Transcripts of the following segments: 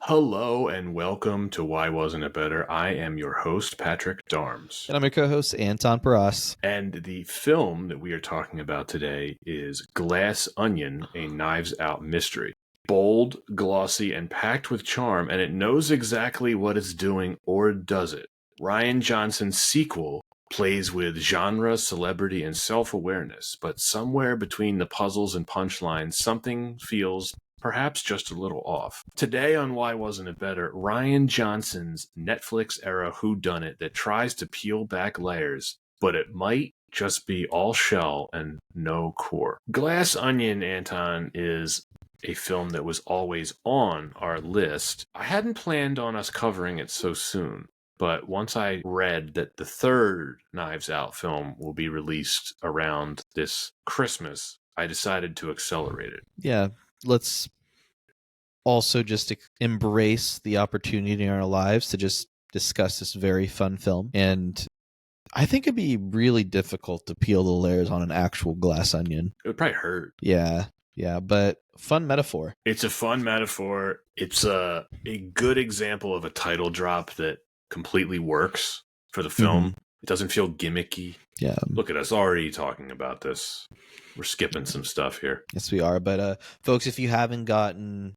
Hello and welcome to Why Wasn't It Better? I am your host, Patrick Darms. And I'm your co-host, Anton Paras. And the film that we are talking about today is Glass Onion, a Knives Out mystery. Bold, glossy, and packed with charm, and it knows exactly what it's doing, or does it? Rian Johnson's sequel plays with genre, celebrity, and self-awareness, but somewhere between the puzzles and punchlines, something feels perhaps just a little off. Today on Why Wasn't It Better, Rian Johnson's Netflix-era whodunit that tries to peel back layers, but it might just be all shell and no core. Glass Onion, Anton, is a film that was always on our list. I hadn't planned on us covering it so soon, but once I read that the third Knives Out film will be released around this Christmas, I decided to accelerate it. Yeah, let's also just embrace the opportunity in our lives to just discuss this very fun film. And I think it'd be really difficult to peel the layers on an actual glass onion. It would probably hurt. Yeah, but fun metaphor. It's a fun metaphor. It's a good example of a title drop that completely works for the film. Mm-hmm. It doesn't feel gimmicky. Yeah. Look at us already talking about this. We're skipping some stuff here. Yes, we are. But folks, if you haven't gotten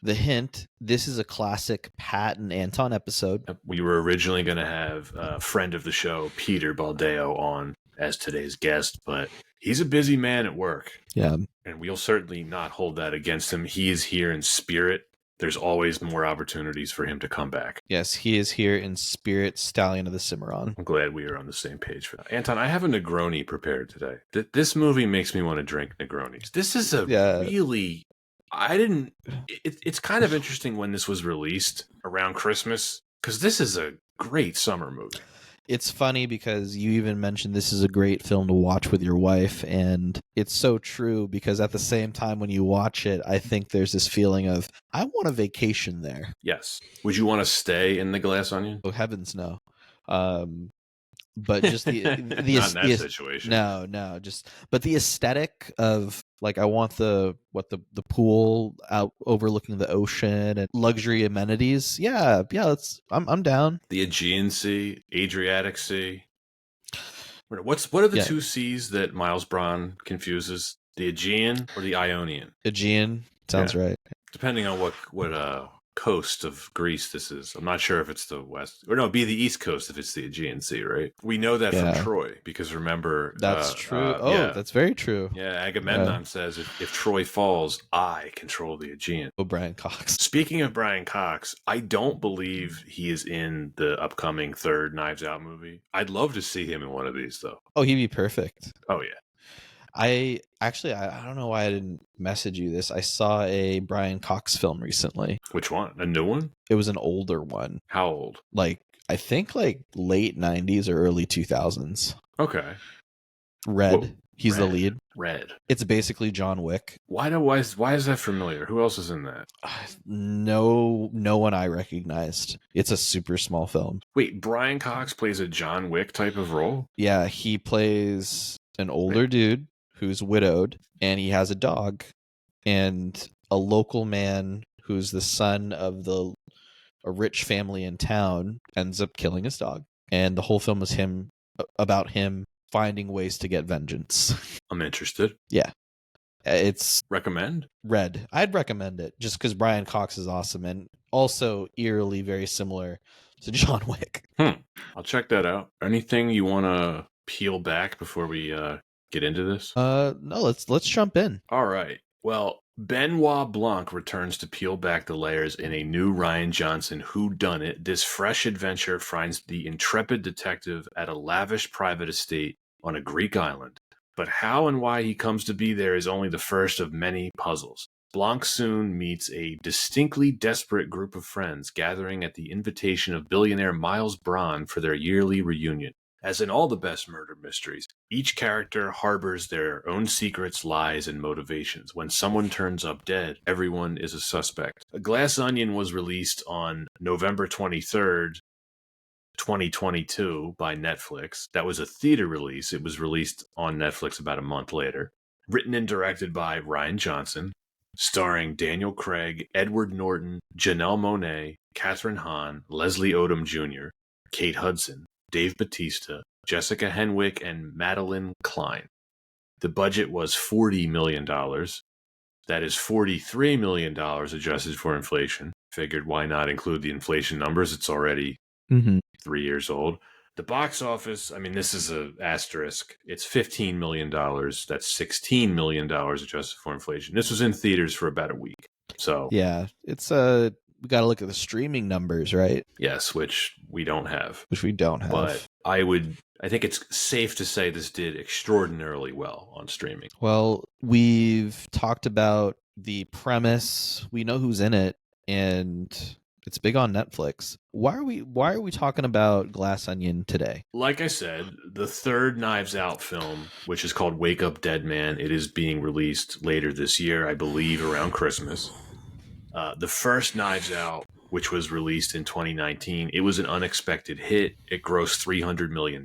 the hint, this is a classic Pat and Anton episode. We were originally going to have a friend of the show, Peter Baldeo, on as today's guest, but he's a busy man at work. Yeah. And we'll certainly not hold that against him. He is here in spirit. There's always more opportunities for him to come back. Yes, he is here in spirit, Stallion of the Cimarron. I'm glad we are on the same page for that. Anton, I have a Negroni prepared today. This movie makes me want to drink Negronis. This is a really... It's kind of interesting when this was released around Christmas, because this is a great summer movie. It's funny because you even mentioned this is a great film to watch with your wife, and it's so true because at the same time when you watch it, I think there's this feeling of, I want a vacation there. Yes. Would you want to stay in the Glass Onion? Oh, heavens no. But just the not in that situation. No, but the aesthetic of, like, I want the pool out overlooking the ocean and luxury amenities. Yeah, I'm down. The Aegean Sea, Adriatic Sea. What are the two seas that Miles Braun confuses? The Aegean or the Ionian? Aegean sounds right. Depending on what coast of Greece this is. I'm not sure if it's the west, or no, it'd be the east coast if it's the Aegean Sea, right? We know that from Troy, because remember... That's true. That's very true. Yeah, Agamemnon says, if Troy falls, I control the Aegean. Oh, Brian Cox. Speaking of Brian Cox, I don't believe he is in the upcoming third Knives Out movie. I'd love to see him in one of these, though. Oh, he'd be perfect. Oh, yeah. I don't know why I didn't message you this. I saw a Brian Cox film recently. Which one? A new one? It was an older one. How old? I think late 90s or early 2000s. Okay. Red. Whoa. He's the lead. Red. It's basically John Wick. Why is that familiar? Who else is in that? No one I recognized. It's a super small film. Wait, Brian Cox plays a John Wick type of role? Yeah, he plays an older dude who's widowed, and he has a dog, and a local man who's the son of a rich family in town ends up killing his dog, and the whole film is about him finding ways to get vengeance. I'm interested. Yeah, it's recommend Red. I'd recommend it just because Brian Cox is awesome, and also eerily very similar to John Wick. I'll check that out. Anything you want to peel back before we get into this? No, let's jump in. All right. Well, Benoit Blanc returns to peel back the layers in a new Rian Johnson whodunit. This fresh adventure finds the intrepid detective at a lavish private estate on a Greek island. But how and why he comes to be there is only the first of many puzzles. Blanc soon meets a distinctly desperate group of friends gathering at the invitation of billionaire Miles Braun for their yearly reunion. As in all the best murder mysteries, each character harbors their own secrets, lies, and motivations. When someone turns up dead, everyone is a suspect. A Glass Onion was released on November 23rd, 2022 by Netflix. That was a theater release. It was released on Netflix about a month later. Written and directed by Rian Johnson. starring Daniel Craig, Edward Norton, Janelle Monáe, Catherine Hahn, Leslie Odom Jr., Kate Hudson, Dave Bautista, Jessica Henwick, and Madeline Klein. The budget was $40 million. That is $43 million adjusted for inflation. Figured why not include the inflation numbers? It's already 3 years old. The box office, I mean, this is an asterisk. It's $15 million. That's $16 million adjusted for inflation. This was in theaters for about a week. So yeah, it's we got to look at the streaming numbers, right? yes, which we don't have. Which we don't have. But I think it's safe to say this did extraordinarily well on streaming. Well, we've talked about the premise. We know who's in it, and it's big on Netflix. Why are we talking about Glass Onion today? Like I said, the third Knives Out film, which is called Wake Up Dead Man, it is being released later this year, I believe around Christmas. The first Knives Out, which was released in 2019, it was an unexpected hit. It grossed $300 million.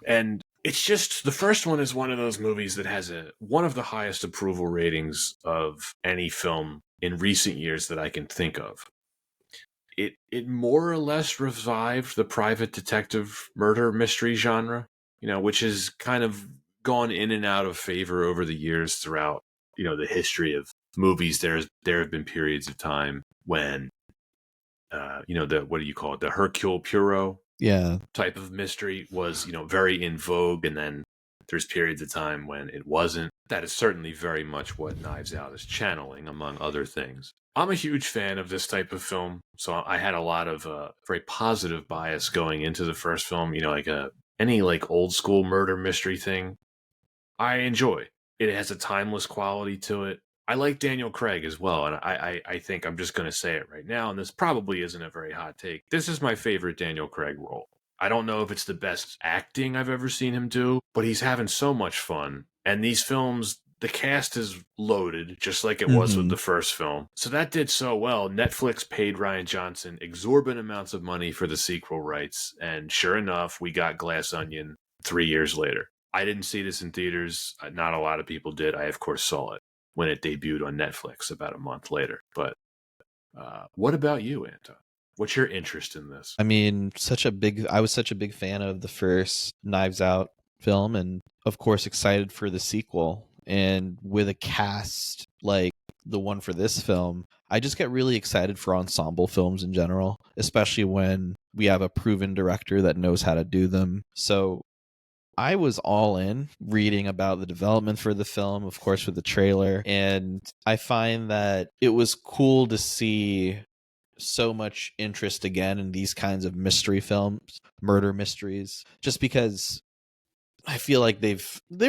And it's just, the first one is one of those movies that has one of the highest approval ratings of any film in recent years that I can think of. It more or less revived the private detective murder mystery genre, which has kind of gone in and out of favor over the years throughout, the history of movies. There have been periods of time when, what do you call it? The Hercule Poirot type of mystery was, very in vogue. And then there's periods of time when it wasn't. That is certainly very much what Knives Out is channeling, among other things. I'm a huge fan of this type of film, so I had a lot of very positive bias going into the first film. Any old school murder mystery thing, I enjoy. It has a timeless quality to it. I like Daniel Craig as well, and I think I'm just going to say it right now, and this probably isn't a very hot take. This is my favorite Daniel Craig role. I don't know if it's the best acting I've ever seen him do, but he's having so much fun. And these films, the cast is loaded, just like it was with the first film. So that did so well. Netflix paid Rian Johnson exorbitant amounts of money for the sequel rights. And sure enough, we got Glass Onion 3 years later. I didn't see this in theaters. Not a lot of people did. I, of course, saw it when it debuted on Netflix about a month later. But what about you, Anton? What's your interest in this? I mean, I was such a big fan of the first Knives Out film, and of course excited for the sequel. And with a cast like the one for this film, I just get really excited for ensemble films in general, especially when we have a proven director that knows how to do them. So I was all in reading about the development for the film, of course, with the trailer. And I find that it was cool to see so much interest again in these kinds of mystery films, murder mysteries, just because I feel like they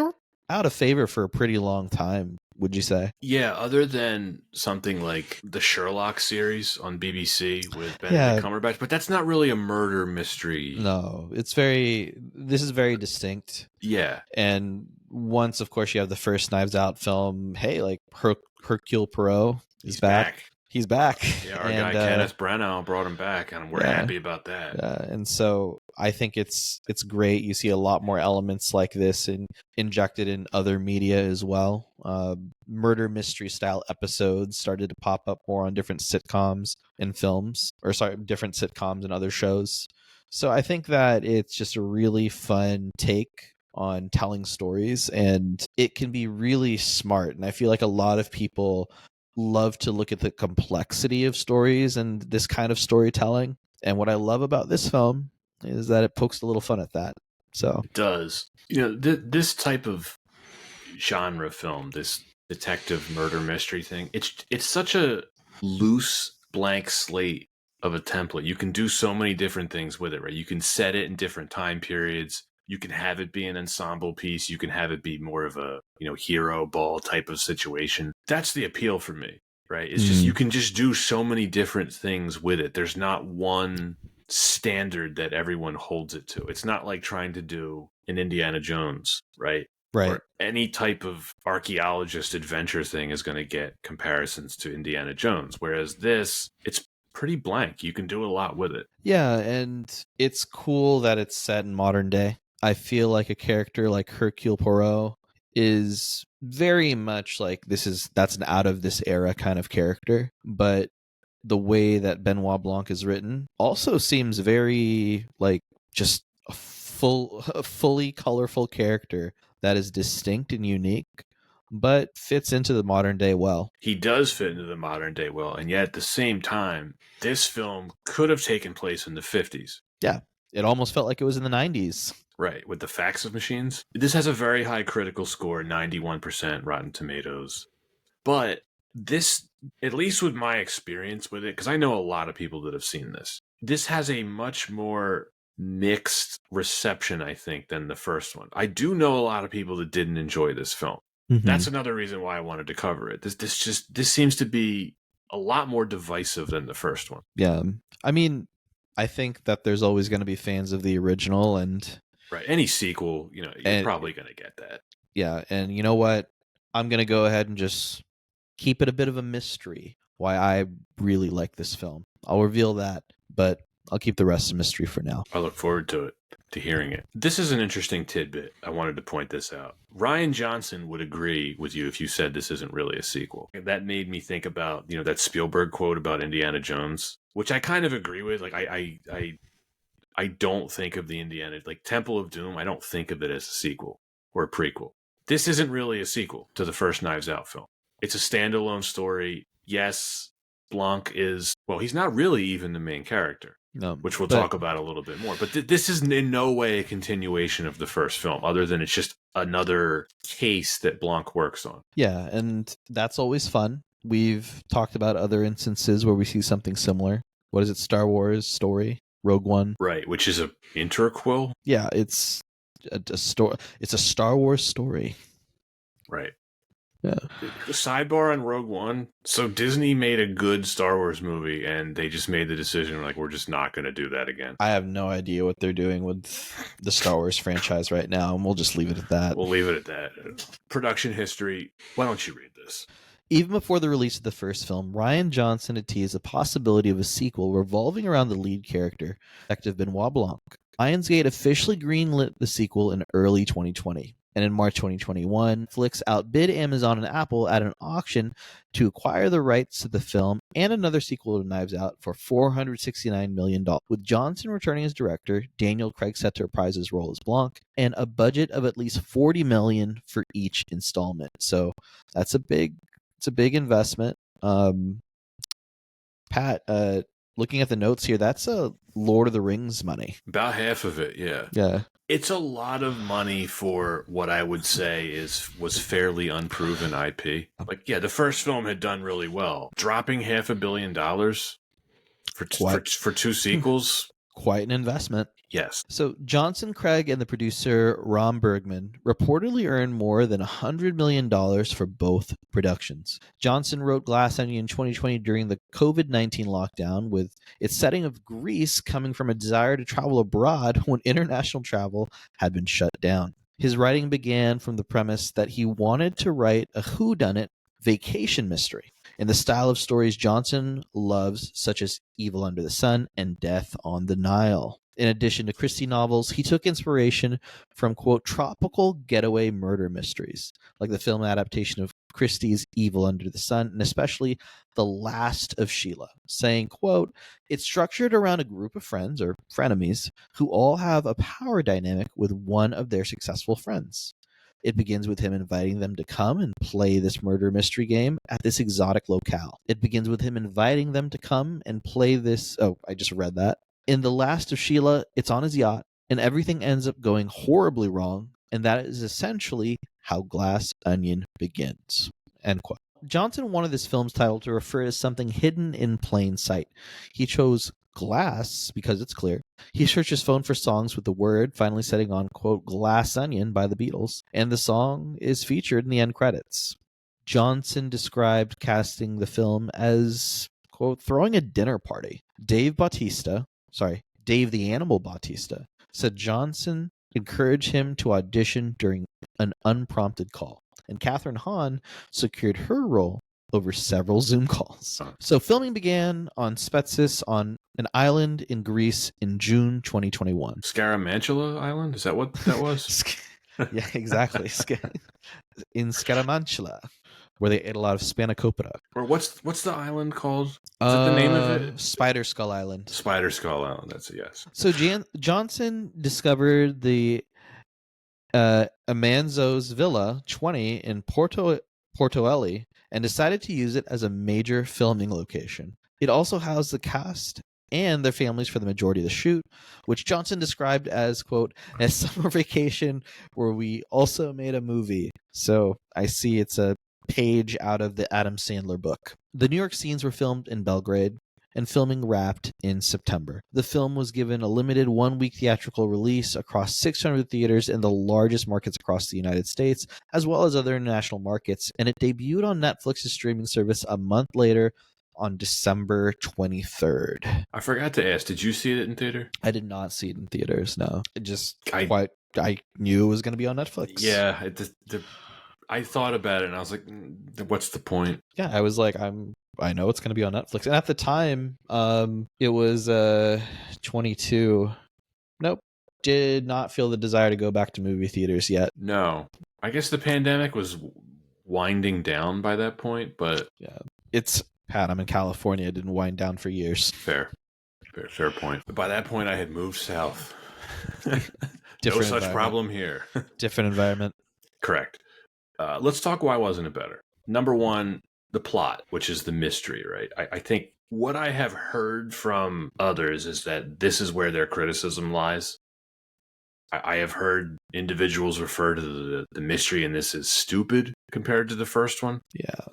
were out of favor for a pretty long time, would you say? Yeah, other than something like the Sherlock series on BBC with Benedict Cumberbatch, but that's not really a murder mystery. No, this is very distinct. Yeah. And once, of course, you have the first Knives Out film, hey, like Hercule Poirot is back. He's back. Yeah, our guy Kenneth Branagh brought him back, and we're happy about that. And so I think it's great. You see a lot more elements like this injected in other media as well. Murder mystery style episodes started to pop up more on different sitcoms and films, different sitcoms and other shows. So I think that it's just a really fun take on telling stories, and it can be really smart. And I feel like a lot of people love to look at the complexity of stories and this kind of storytelling. And what I love about this film is that it pokes a little fun at that. So it does. This type of genre film, this detective murder mystery thing, it's such a loose blank slate of a template. You can do so many different things with it, right? You can set it in different time periods. You can have it be an ensemble piece. You can have it be more of a, hero ball type of situation. That's the appeal for me, right? It's just, you can just do so many different things with it. There's not one standard that everyone holds it to. It's not like trying to do an Indiana Jones, right? Right. Or any type of archaeologist adventure thing is going to get comparisons to Indiana Jones. Whereas this, it's pretty blank. You can do a lot with it. Yeah, and it's cool that it's set in modern day. I feel like a character like Hercule Poirot is very much like that's an out of this era kind of character, but the way that Benoit Blanc is written also seems very like just a fully colorful character that is distinct and unique, but fits into the modern day well. He does fit into the modern day well, and yet at the same time, this film could have taken place in the 50s. Yeah, it almost felt like it was in the 90s. Right, with the fax of machines. This has a very high critical score, 91% Rotten Tomatoes. But this, at least with my experience with it, because I know a lot of people that have seen this has a much more mixed reception, I think, than the first one. I do know a lot of people that didn't enjoy this film. Mm-hmm. That's another reason why I wanted to cover it. This seems to be a lot more divisive than the first one. Yeah. I mean, I think that there's always going to be fans of the original, and right, any sequel, you're probably going to get that. Yeah, and you know what? I'm going to go ahead and just keep it a bit of a mystery why I really like this film. I'll reveal that, but I'll keep the rest a mystery for now. I look forward to it, to hearing it. This is an interesting tidbit. I wanted to point this out. Rian Johnson would agree with you if you said this isn't really a sequel. That made me think about, that Spielberg quote about Indiana Jones, which I kind of agree with. Like, I don't think of the Indiana, like Temple of Doom, I don't think of it as a sequel or a prequel. This isn't really a sequel to the first Knives Out film. It's a standalone story. Yes, Blanc is, well, he's not really even the main character. No, which we'll talk about a little bit more. But this is in no way a continuation of the first film, other than it's just another case that Blanc works on. Yeah, and that's always fun. We've talked about other instances where we see something similar. What is it, Star Wars story? Rogue One? Right, which is a interquel? Yeah, it's a story. It's a Star Wars story. Right. Yeah. Sidebar on Rogue One. So Disney made a good Star Wars movie, and they just made the decision, like, we're just not going to do that again. I have no idea what they're doing with the Star Wars franchise right now, and we'll just leave it at that. We'll leave it at that. Production history. Why don't you read this? Even before the release of the first film, Rian Johnson had teased the possibility of a sequel revolving around the lead character, Detective Benoit Blanc. Lionsgate officially greenlit the sequel in early 2020. And in March 2021, Netflix outbid Amazon and Apple at an auction to acquire the rights to the film and another sequel to Knives Out for $469 million, with Johnson returning as director, Daniel Craig set to reprise his role as Blanc, and a budget of at least $40 million for each installment. So that's a big investment. Pat, looking at the notes here, that's a Lord of the Rings money. About half of it, yeah. Yeah. It's a lot of money for what I would say was fairly unproven IP. Like, yeah, the first film had done really well. Dropping $500 million for two sequels. Quite an investment. Yes. So Johnson, Craig, and the producer Ron Bergman reportedly earned more than $100 million for both productions. Johnson wrote Glass Onion in 2020 during the COVID-19 lockdown, with its setting of Greece coming from a desire to travel abroad when international travel had been shut down. His writing began from the premise that he wanted to write a whodunit vacation mystery in the style of stories Johnson loves, such as Evil Under the Sun and Death on the Nile. In addition to Christie novels, he took inspiration from, quote, tropical getaway murder mysteries, like the film adaptation of Christie's Evil Under the Sun, and especially The Last of Sheila, saying, quote, it's structured around a group of friends, or frenemies, who all have a power dynamic with one of their successful friends. It begins with him inviting them to come and play this murder mystery game at this exotic locale. It begins with him inviting them to come and play this... Oh, I just read that. In The Last of Sheila, it's on his yacht, and everything ends up going horribly wrong, and that is essentially how Glass Onion begins. End quote. Johnson wanted this film's title to refer to something hidden in plain sight. He chose glass because it's clear. He searched his phone for songs with the word, finally setting on, quote, Glass Onion by the Beatles, and the song is featured in the end credits. Johnson described casting the film as, quote, throwing a dinner party. Dave the Animal Bautista, said Johnson encouraged him to audition during an unprompted call, and Catherine Hahn secured her role over several Zoom calls. So filming began on Spetsis on an island in Greece in June 2021. Scaramantula Island? Is that what that was? Yeah, exactly. In Scaramantula, where they ate a lot of spanakopita. Or what's the island called? Is that the name of it? Spider Skull Island. Spider Skull Island. That's a yes. So Johnson discovered the Amanzo's Villa 20 in Portoelli and decided to use it as a major filming location. It also housed the cast and their families for the majority of the shoot, which Johnson described as, quote, a summer vacation where we also made a movie. So I see it's a page out of the Adam Sandler book. The New York scenes were filmed in Belgrade, and filming wrapped in September. The film was given a limited 1-week theatrical release across 600 theaters in the largest markets across the United States, as well as other international markets, and it debuted on Netflix's streaming service a month later on December 23rd. I forgot to ask, did you see it in theater? I did not see it in theaters, no. It just I knew it was going to be on Netflix. Yeah, I thought about it and I was like, what's the point? Yeah, I was like, I know it's going to be on Netflix. And at the time, it was 22. Nope. Did not feel the desire to go back to movie theaters yet. No. I guess the pandemic was winding down by that point, but yeah, it's Pat, I'm in California. It didn't wind down for years. Fair point. But by that point, I had moved south. No such problem here. Different environment. Correct. Let's talk why wasn't it better. Number one, the plot, which is the mystery, right? I think what I have heard from others is that this is where their criticism lies. I have heard individuals refer to the mystery in this as stupid compared to the first one. Yeah.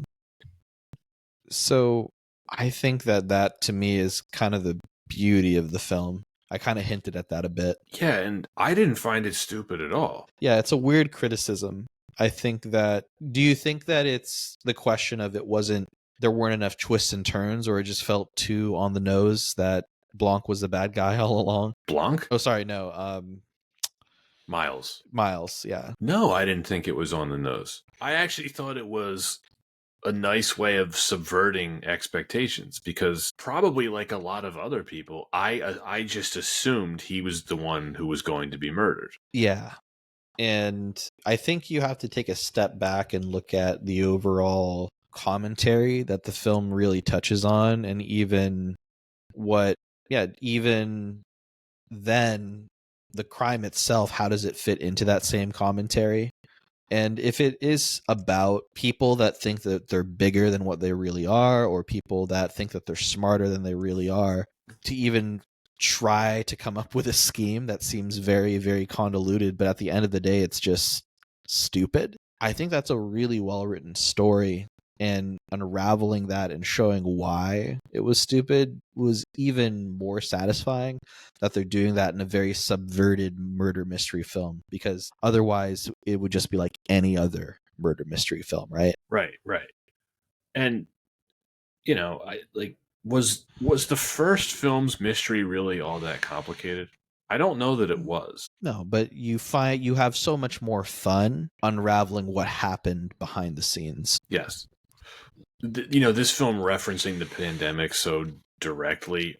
So I think that to me is kind of the beauty of the film. I kind of hinted at that a bit. Yeah, and I didn't find it stupid at all. Yeah, it's a weird criticism. I think that, do you think that it's the question of there weren't enough twists and turns, or it just felt too on the nose that Blanc was the bad guy all along? Blanc? Oh, sorry, no. Miles, yeah. No, I didn't think it was on the nose. I actually thought it was a nice way of subverting expectations, because probably like a lot of other people, I just assumed he was the one who was going to be murdered. Yeah. And I think you have to take a step back and look at the overall commentary that the film really touches on, and even then the crime itself, how does it fit into that same commentary? And if it is about people that think that they're bigger than what they really are, or people that think that they're smarter than they really are, to even try to come up with a scheme that seems very, very convoluted, but at the end of the day, it's just stupid. I think that's a really well-written story, and unraveling that and showing why it was stupid was even more satisfying, that they're doing that in a very subverted murder mystery film, because otherwise it would just be like any other murder mystery film, right? Right. And, was the first film's mystery really all that complicated? I don't know that it was. No, but you have so much more fun unraveling what happened behind the scenes. Yes. This film referencing the pandemic so directly,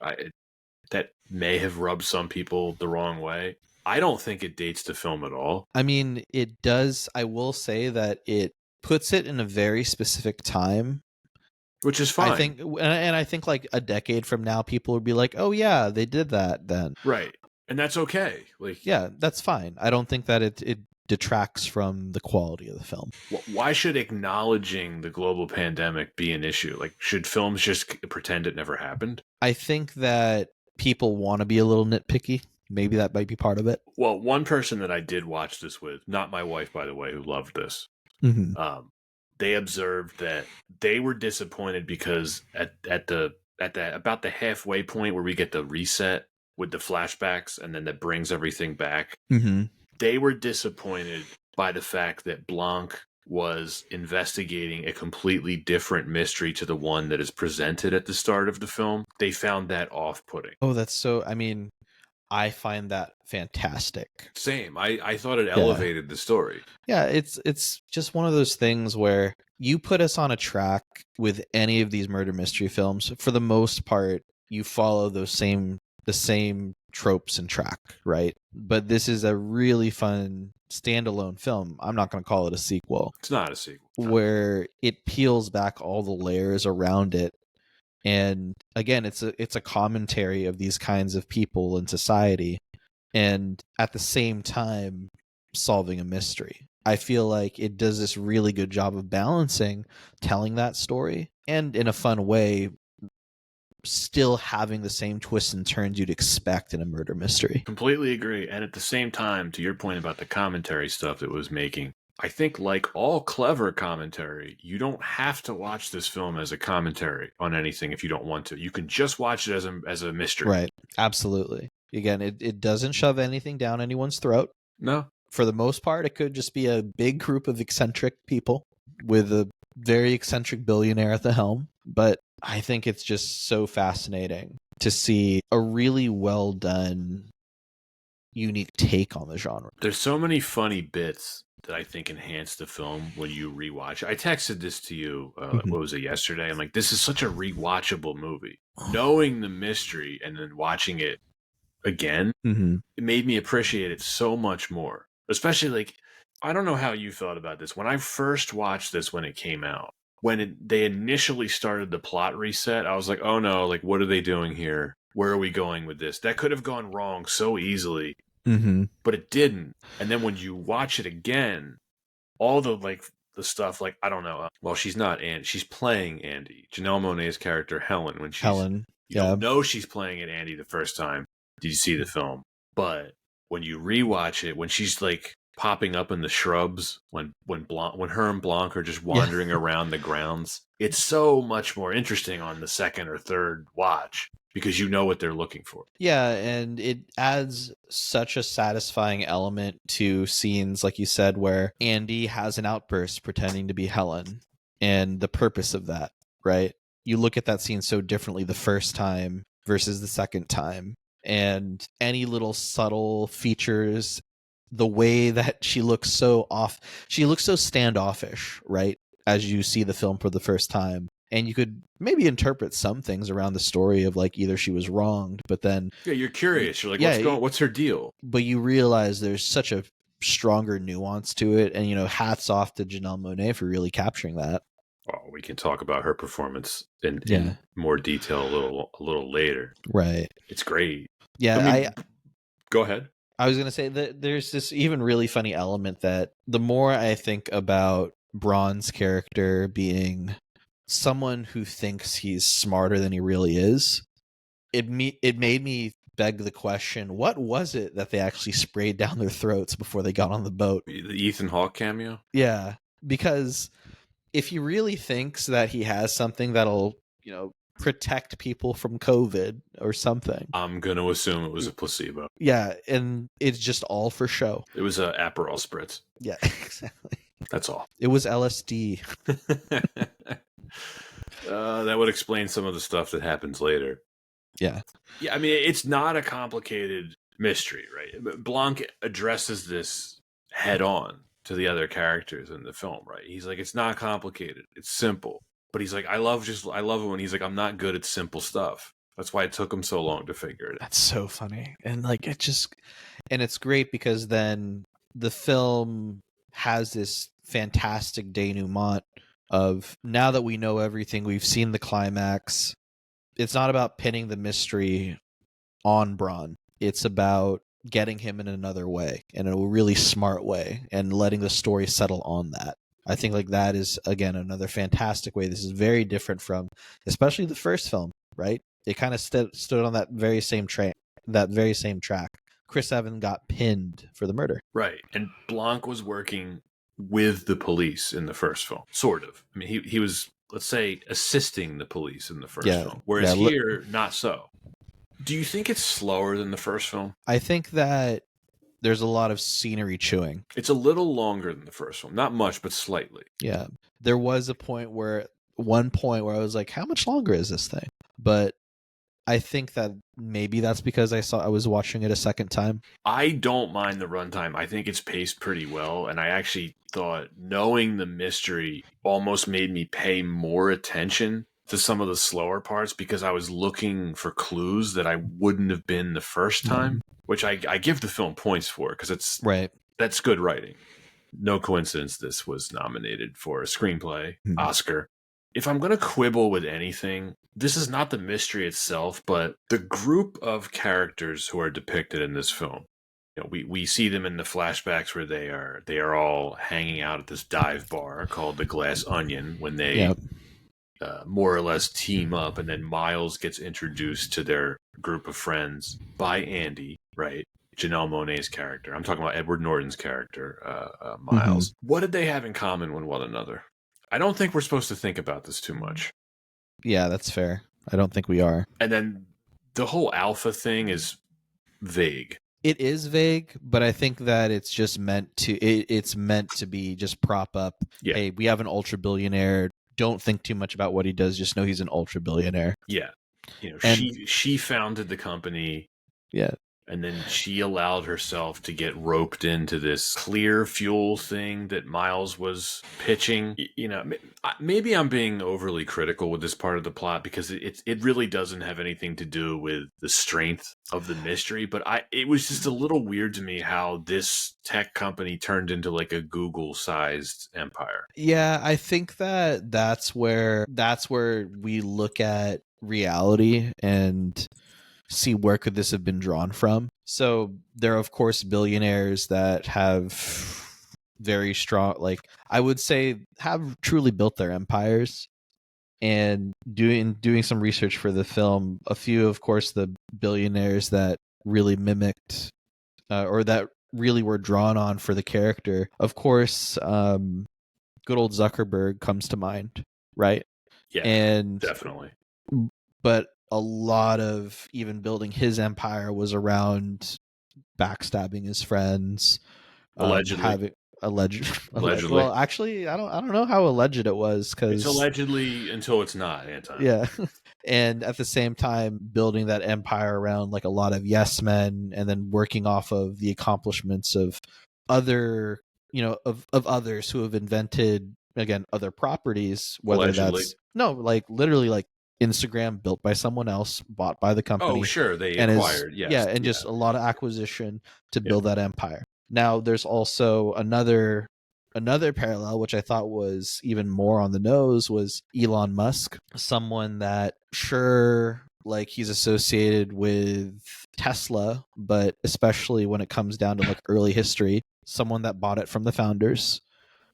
that may have rubbed some people the wrong way. I don't think it dates the film at all. I mean, it does. I will say that it puts it in a very specific time, which is fine. I think like a decade from now, people would be like, "Oh yeah, they did that then." Right, and that's okay. Yeah, that's fine. I don't think that it detracts from the quality of the film. Why should acknowledging the global pandemic be an issue? Should films just pretend it never happened? I think that people want to be a little nitpicky. Maybe that might be part of it. Well, one person that I did watch this with, not my wife, by the way, who loved this, they observed that they were disappointed because at about the halfway point where we get the reset with the flashbacks, and then that brings everything back, they were disappointed by the fact that Blanc was investigating a completely different mystery to the one that is presented at the start of the film. They found that off-putting. Oh, that's so... I mean, I find that fantastic. Same. I thought it elevated the story. Yeah, it's just one of those things where you put us on a track with any of these murder mystery films. For the most part, you follow those same the same tropes and track, right? But this is a really fun standalone film. I'm not going to call it a sequel. It's not a sequel. Where it peels back all the layers around it. And again, it's a commentary of these kinds of people in society, and at the same time solving a mystery. I feel like it does this really good job of balancing telling that story and in a fun way still having the same twists and turns you'd expect in a murder mystery. Completely agree. And at the same time, to your point about the commentary stuff it was making, I think like all clever commentary, you don't have to watch this film as a commentary on anything if you don't want to. You can just watch it as a mystery. Right. Absolutely. Again, it doesn't shove anything down anyone's throat. No. For the most part, it could just be a big group of eccentric people with a very eccentric billionaire at the helm. But I think it's just so fascinating to see a really well done, unique take on the genre. There's so many funny bits that I think enhance the film when you rewatch it. I texted this to you, what was it, yesterday? I'm like, this is such a rewatchable movie. Knowing the mystery and then watching it again, it made me appreciate it so much more. Especially like, I don't know how you felt about this. When I first watched this when it came out, they initially started the plot reset, I was like, oh no, like what are they doing here? Where are we going with this? That could have gone wrong so easily. But it didn't. And then when you watch it again, all the stuff, like, I don't know. Well, she's not Andy. She's playing Andy. Janelle Monáe's character, Helen, when she's... Helen. You don't know she's playing it Andy the first time. Did you see the film? But when you rewatch it, when she's like popping up in the shrubs, when her and Blanc are just wandering around the grounds, it's so much more interesting on the second or third watch because you know what they're looking for. Yeah, and it adds such a satisfying element to scenes, like you said, where Andy has an outburst pretending to be Helen and the purpose of that, right? You look at that scene so differently the first time versus the second time. And any little subtle features, the way that she looks so standoffish, right? As you see the film for the first time. And you could maybe interpret some things around the story of like either she was wronged, but then... Yeah, you're curious. You're like, what's her deal? But you realize there's such a stronger nuance to it. And, hats off to Janelle Monáe for really capturing that. Well, we can talk about her performance in more detail a little later. Right. It's great. Yeah, go ahead. I was going to say that there's this even really funny element that the more I think about Braun's character being someone who thinks he's smarter than he really is, it made me beg the question, what was it that they actually sprayed down their throats before they got on the boat? The Ethan Hawke cameo? Yeah, because if he really thinks that he has something that'll, protect people from COVID or something, I'm going to assume it was a placebo. Yeah, and it's just all for show. It was a Aperol spritz. Yeah, exactly. That's all. It was LSD. That would explain some of the stuff that happens later. Yeah. Yeah, I mean, it's not a complicated mystery, right? Blanc addresses this head on to the other characters in the film, right? He's like, it's not complicated. It's simple. But he's like, I love it when he's like, I'm not good at simple stuff. That's why it took him so long to figure it out. That's so funny. And it's great because then the film has this fantastic denouement of, now that we know everything, we've seen the climax. It's not about pinning the mystery on Braun. It's about getting him in another way, in a really smart way, and letting the story settle on that. I think like that is, again, another fantastic way. This is very different from, especially the first film, right? It kind of stood on that very same track. Chris Evans got pinned for the murder. Right. And Blanc was working with the police in the first film, sort of. I mean, he was, let's say, assisting the police in the first film. Whereas here, not so. Do you think it's slower than the first film? I think that there's a lot of scenery chewing. It's a little longer than the first film. Not much, but slightly. Yeah. There was one point where I was like, how much longer is this thing? But I think that maybe that's because I was watching it a second time. I don't mind the runtime. I think it's paced pretty well. And I actually thought knowing the mystery almost made me pay more attention to some of the slower parts because I was looking for clues that I wouldn't have been the first time, which I give the film points for because that's good writing. No coincidence this was nominated for a screenplay Oscar. If I'm going to quibble with anything, this is not the mystery itself, but the group of characters who are depicted in this film. You know, we see them in the flashbacks where they are all hanging out at this dive bar called the Glass Onion when they more or less team up, and then Miles gets introduced to their group of friends by Andy, right? Janelle Monáe's character. I'm talking about Edward Norton's character, Miles. What did they have in common with one another? I don't think we're supposed to think about this too much. Yeah, that's fair. I don't think we are. And then the whole alpha thing is vague. It is vague, but I think that it's just meant to. It's meant to be just prop up. Yeah. Hey, we have an ultra billionaire. Don't think too much about what he does. Just know he's an ultra billionaire. Yeah, you know, she founded the company. Yeah. And then she allowed herself to get roped into this clear fuel thing that Miles was pitching. You know, maybe I'm being overly critical with this part of the plot because it really doesn't have anything to do with the strength of the mystery. But it was just a little weird to me how this tech company turned into like a Google-sized empire. Yeah, I think that's where we look at reality and see where could this have been drawn from. So there are of course billionaires that have very strong, like I would say, have truly built their empires. And doing some research for the film, a few of course the billionaires that really mimicked or that really were drawn on for the character, of course, good old Zuckerberg comes to mind, right? Yeah, and definitely. But a lot of even building his empire was around backstabbing his friends, allegedly. Allegedly. Well, actually, I don't know how alleged it was because it's allegedly until it's not. Anton. Yeah, and at the same time, building that empire around like a lot of yes men, and then working off of the accomplishments of other, of others who have invented again other properties, whether allegedly. That's like literally like Instagram built by someone else, bought by the company. Oh, sure, they acquired. Yes, and just a lot of acquisition to build that empire. Now, there's also another parallel, which I thought was even more on the nose, was Elon Musk, someone that like he's associated with Tesla, but especially when it comes down to like early history, someone that bought it from the founders,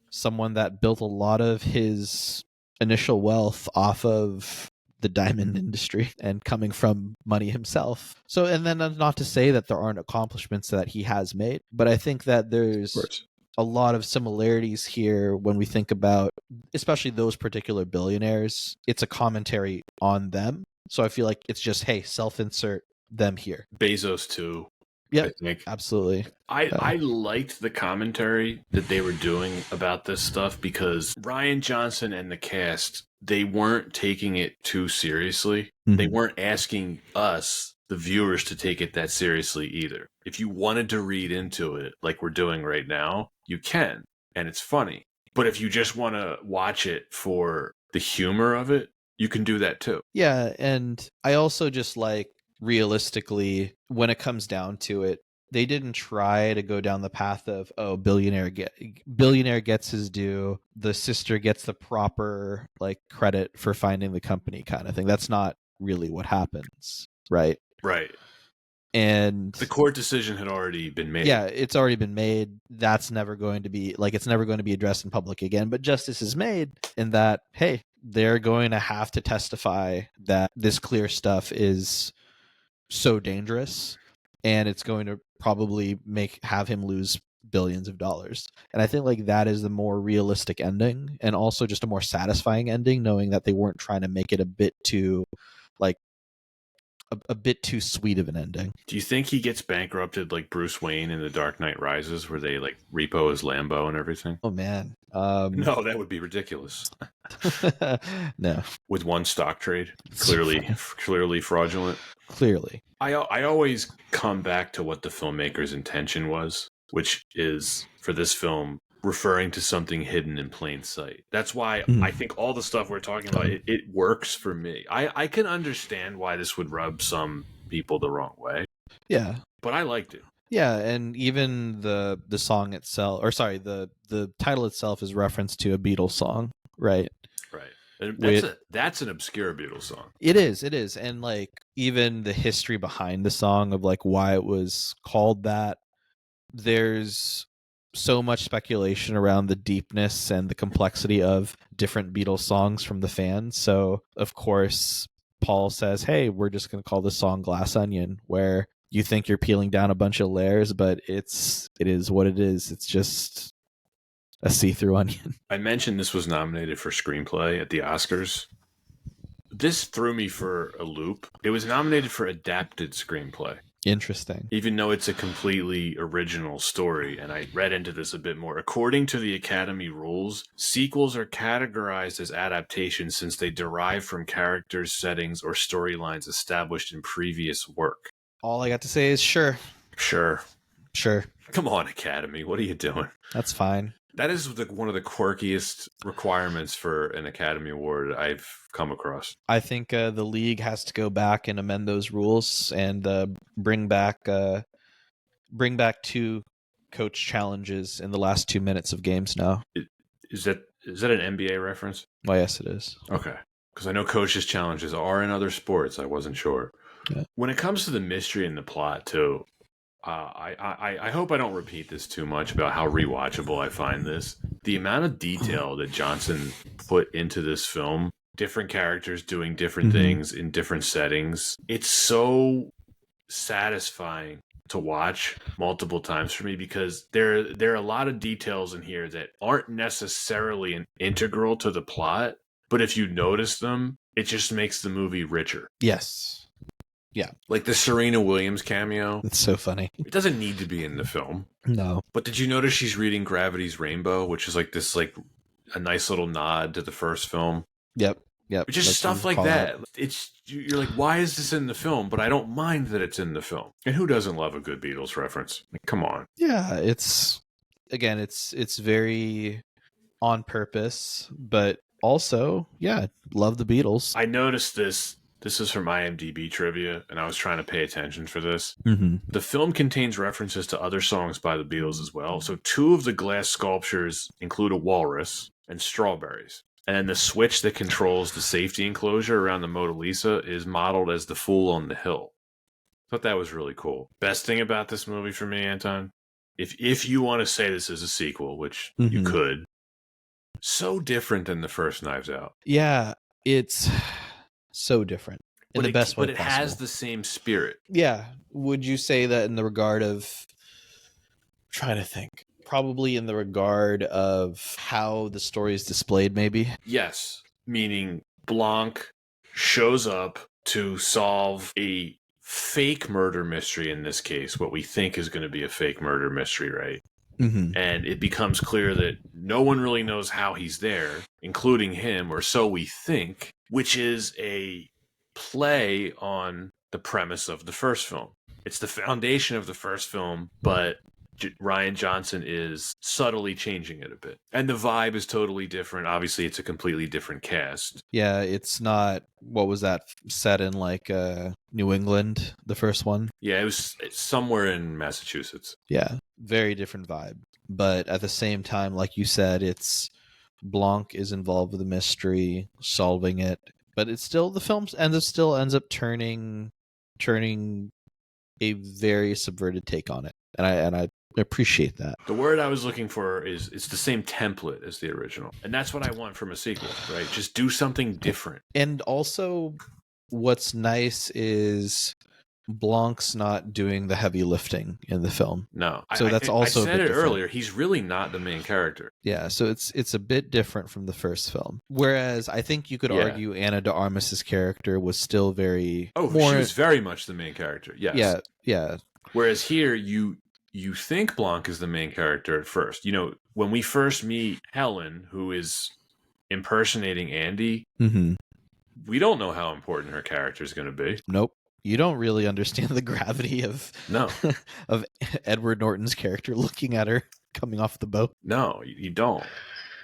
someone that built a lot of his initial wealth off of the diamond industry and coming from money himself. So, and then not to say that there aren't accomplishments that he has made, but I think that there's a lot of similarities here when we think about, especially those particular billionaires. It's a commentary on them. So I feel like it's just, hey, self-insert them here. Bezos too. Yeah, absolutely. I liked the commentary that they were doing about this stuff because Rian Johnson and the cast, they weren't taking it too seriously. Mm-hmm. They weren't asking us, the viewers, to take it that seriously either. If you wanted to read into it like we're doing right now, you can, and it's funny. But if you just want to watch it for the humor of it, you can do that too. Yeah, and I also just like, realistically, when it comes down to it, they didn't try to go down the path of, oh, billionaire gets his due, the sister gets the proper like credit for finding the company kind of thing. That's not really what happens, right? Right. And the court decision had already been made. Yeah, it's already been made. That's never going to be it's never going to be addressed in public again. But justice is made in that, hey, they're going to have to testify that this clear stuff is so dangerous, and it's going to probably have him lose billions of dollars. And I think like that is the more realistic ending, and also just a more satisfying ending, knowing that they weren't trying to make it a bit too like a bit too sweet of an ending. Do you think he gets bankrupted like Bruce Wayne in The Dark Knight Rises, where they like repo his Lambo and everything? Oh man, no, that would be ridiculous. No, with one stock trade, clearly fraudulent. Clearly, I always come back to what the filmmaker's intention was, which is for this film referring to something hidden in plain sight. That's why Mhm. I think all the stuff we're talking about, it works for me. I can understand why this would rub some people the wrong way, Yeah. but I liked it. Yeah, and even the song itself, or sorry, the title itself is reference to a Beatles song, right? Right. And With that's an obscure Beatles song. it is, and like even the history behind the song of like why it was called that, there's so much speculation around the deepness and the complexity of different Beatles songs from the fans. So of course Paul says, "Hey, we're just going to call this song Glass Onion," where you think you're peeling down a bunch of layers, but it is what it is. It's just a see-through onion. I mentioned this was nominated for screenplay at the Oscars. This threw me for a loop. It was nominated for adapted screenplay. Interesting. Even though it's a completely original story, and I read into this a bit more. According to the Academy rules, sequels are categorized as adaptations since they derive from characters, settings, or storylines established in previous work. All I got to say is sure. Sure. Sure. Come on, Academy. What are you doing? That's fine. That is one of the quirkiest requirements for an Academy Award I've come across. I think the league has to go back and amend those rules and bring back 2 coach challenges in the last 2 minutes of games now. Is that an NBA reference? Why, yes, it is. Okay. Because I know coaches' challenges are in other sports. I wasn't sure. Yeah. When it comes to the mystery and the plot, too, I hope I don't repeat this too much about how rewatchable I find this. The amount of detail that Johnson put into this film, different characters doing different things in different settings, it's so satisfying to watch multiple times for me because there are a lot of details in here that aren't necessarily an integral to the plot, but if you notice them, it just makes the movie richer. Yes. Yeah. Like the Serena Williams cameo. It's so funny. It doesn't need to be in the film. No. But did you notice she's reading Gravity's Rainbow, which is like this, like a nice little nod to the first film? Yep. Just stuff like that. You're like, why is this in the film? But I don't mind that it's in the film. And who doesn't love a good Beatles reference? Like, come on. Yeah, it's very on purpose, but also, yeah, love the Beatles. I noticed this. This is from IMDb trivia, and I was trying to pay attention for this. The film contains references to other songs by the Beatles as well. So 2 of the glass sculptures include a walrus and strawberries. And then the switch that controls the safety enclosure around the Mona Lisa is modeled as the Fool on the Hill. I thought that was really cool. Best thing about this movie for me, Anton, if you want to say this is a sequel, which you could, so different than the first Knives Out. Yeah, it's so different in the best way possible. But it has the same spirit. Yeah. Would you say that in the regard of... I'm trying to think. Probably in the regard of how the story is displayed, maybe? Yes. Meaning Blanc shows up to solve a fake murder mystery in this case, what we think is going to be a fake murder mystery, right? And it becomes clear that no one really knows how he's there, including him, or so we think, which is a play on the premise of the first film. It's the foundation of the first film, but Rian Johnson is subtly changing it a bit. And the vibe is totally different. Obviously, it's a completely different cast. Yeah, it's not... What was that? Set in, like, New England, the first one? Yeah, it's somewhere in Massachusetts. Yeah, very different vibe. But at the same time, like you said, it's... Blanc is involved with the mystery, solving it. But it's still... The film still ends up turning a very subverted take on it. And I appreciate that. The word I was looking for is it's the same template as the original. And that's what I want from a sequel, right? Just do something different. And also, what's nice is Blanc's not doing the heavy lifting in the film. No. So that's also I said it earlier, he's really not the main character. Yeah, so it's a bit different from the first film. Whereas I think you could argue Anna de Armas's character was still very... she was very much the main character, yes. Yeah. Whereas here, you think Blanc is the main character at first. You know, when we first meet Helen, who is impersonating Andy, we don't know how important her character is going to be. Nope. You don't really understand the gravity of of Edward Norton's character looking at her. coming off the boat. No, you don't.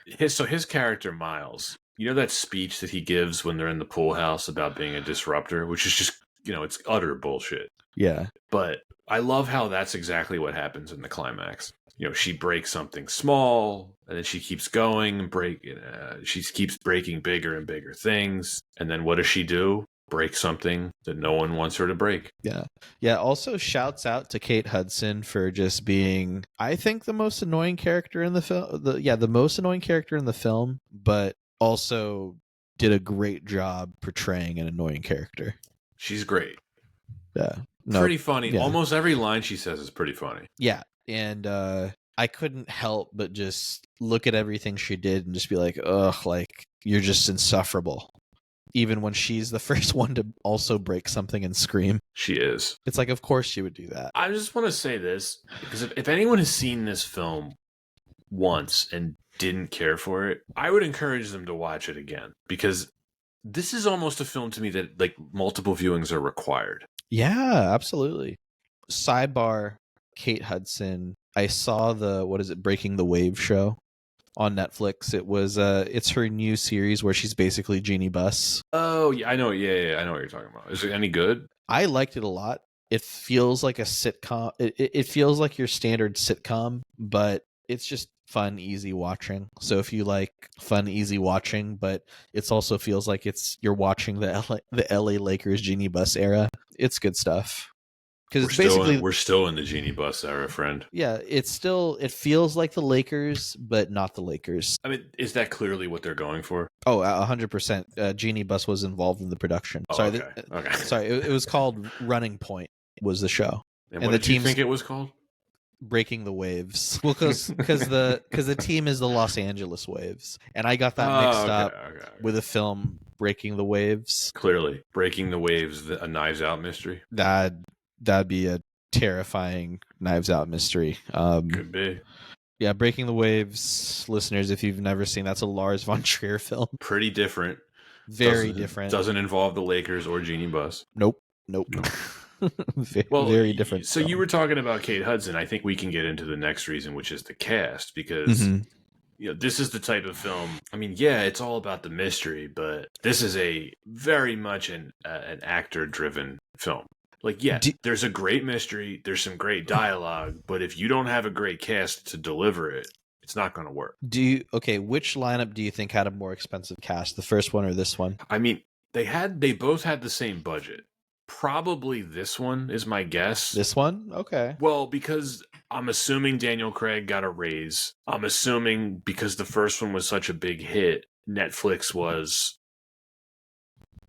His character, Miles, you know that speech that he gives when they're in the pool house about being a disruptor, which is just, it's utter bullshit. Yeah. But I love how that's exactly what happens in the climax. She breaks something small, and then she keeps going, she keeps breaking bigger and bigger things. And then what does she do? Break something that no one wants her to break. Yeah. Yeah. Also, shouts out to Kate Hudson for just being, I think, the most annoying character in the film. The most annoying character in the film, but also did a great job portraying an annoying character. She's great. Yeah. Pretty funny. Yeah. Almost every line she says is pretty funny. Yeah. And I couldn't help but just look at everything she did and just be like, ugh, like, you're just insufferable. Even when she's the first one to also break something and scream. She is. It's like, of course she would do that. I just want to say this, because if anyone has seen this film once and didn't care for it, I would encourage them to watch it again. Because this is almost a film to me that, like, multiple viewings are required. Yeah, absolutely. Sidebar, Kate Hudson. I saw the Breaking the Wave show on Netflix. It was it's her new series where she's basically Jeannie Buss. Oh, yeah, I know. Yeah, I know what you're talking about. Is it any good? I liked it a lot. It feels like a sitcom. It feels like your standard sitcom, but it's just fun, easy watching. So if you like fun, easy watching, but it also feels like you're watching the LA Lakers Jeannie Buss era. It's good stuff. Because it's basically we're still in the Jeannie Buss era, friend. Yeah, it feels like the Lakers, but not the Lakers. I mean, is that clearly what they're going for? Oh, 100%. Jeannie Buss was involved in the production. Oh, Sorry, okay. Sorry, it was called Running Point. Was the show? And what did you think it was called? Breaking the Waves. Well, because the team is the Los Angeles Waves, and I got that mixed up with a film Breaking the Waves. Clearly, Breaking the Waves, a Knives Out mystery. That'd be a terrifying Knives Out mystery. Could be. Yeah, Breaking the Waves, listeners, if you've never seen, that's a Lars von Trier film. Pretty different. Very different. Doesn't involve the Lakers or Jeannie Buss. Nope. Very different. So you were talking about Kate Hudson. I think we can get into the next reason, which is the cast, because this is the type of film. I mean, yeah, it's all about the mystery, but this is a very much an actor-driven film. Like, yeah, there's a great mystery, there's some great dialogue, but if you don't have a great cast to deliver it, it's not going to work. Which lineup do you think had a more expensive cast, the first one or this one? I mean, they both had the same budget. Probably this one is my guess. This one? Okay. Well, because I'm assuming Daniel Craig got a raise. I'm assuming because the first one was such a big hit, Netflix was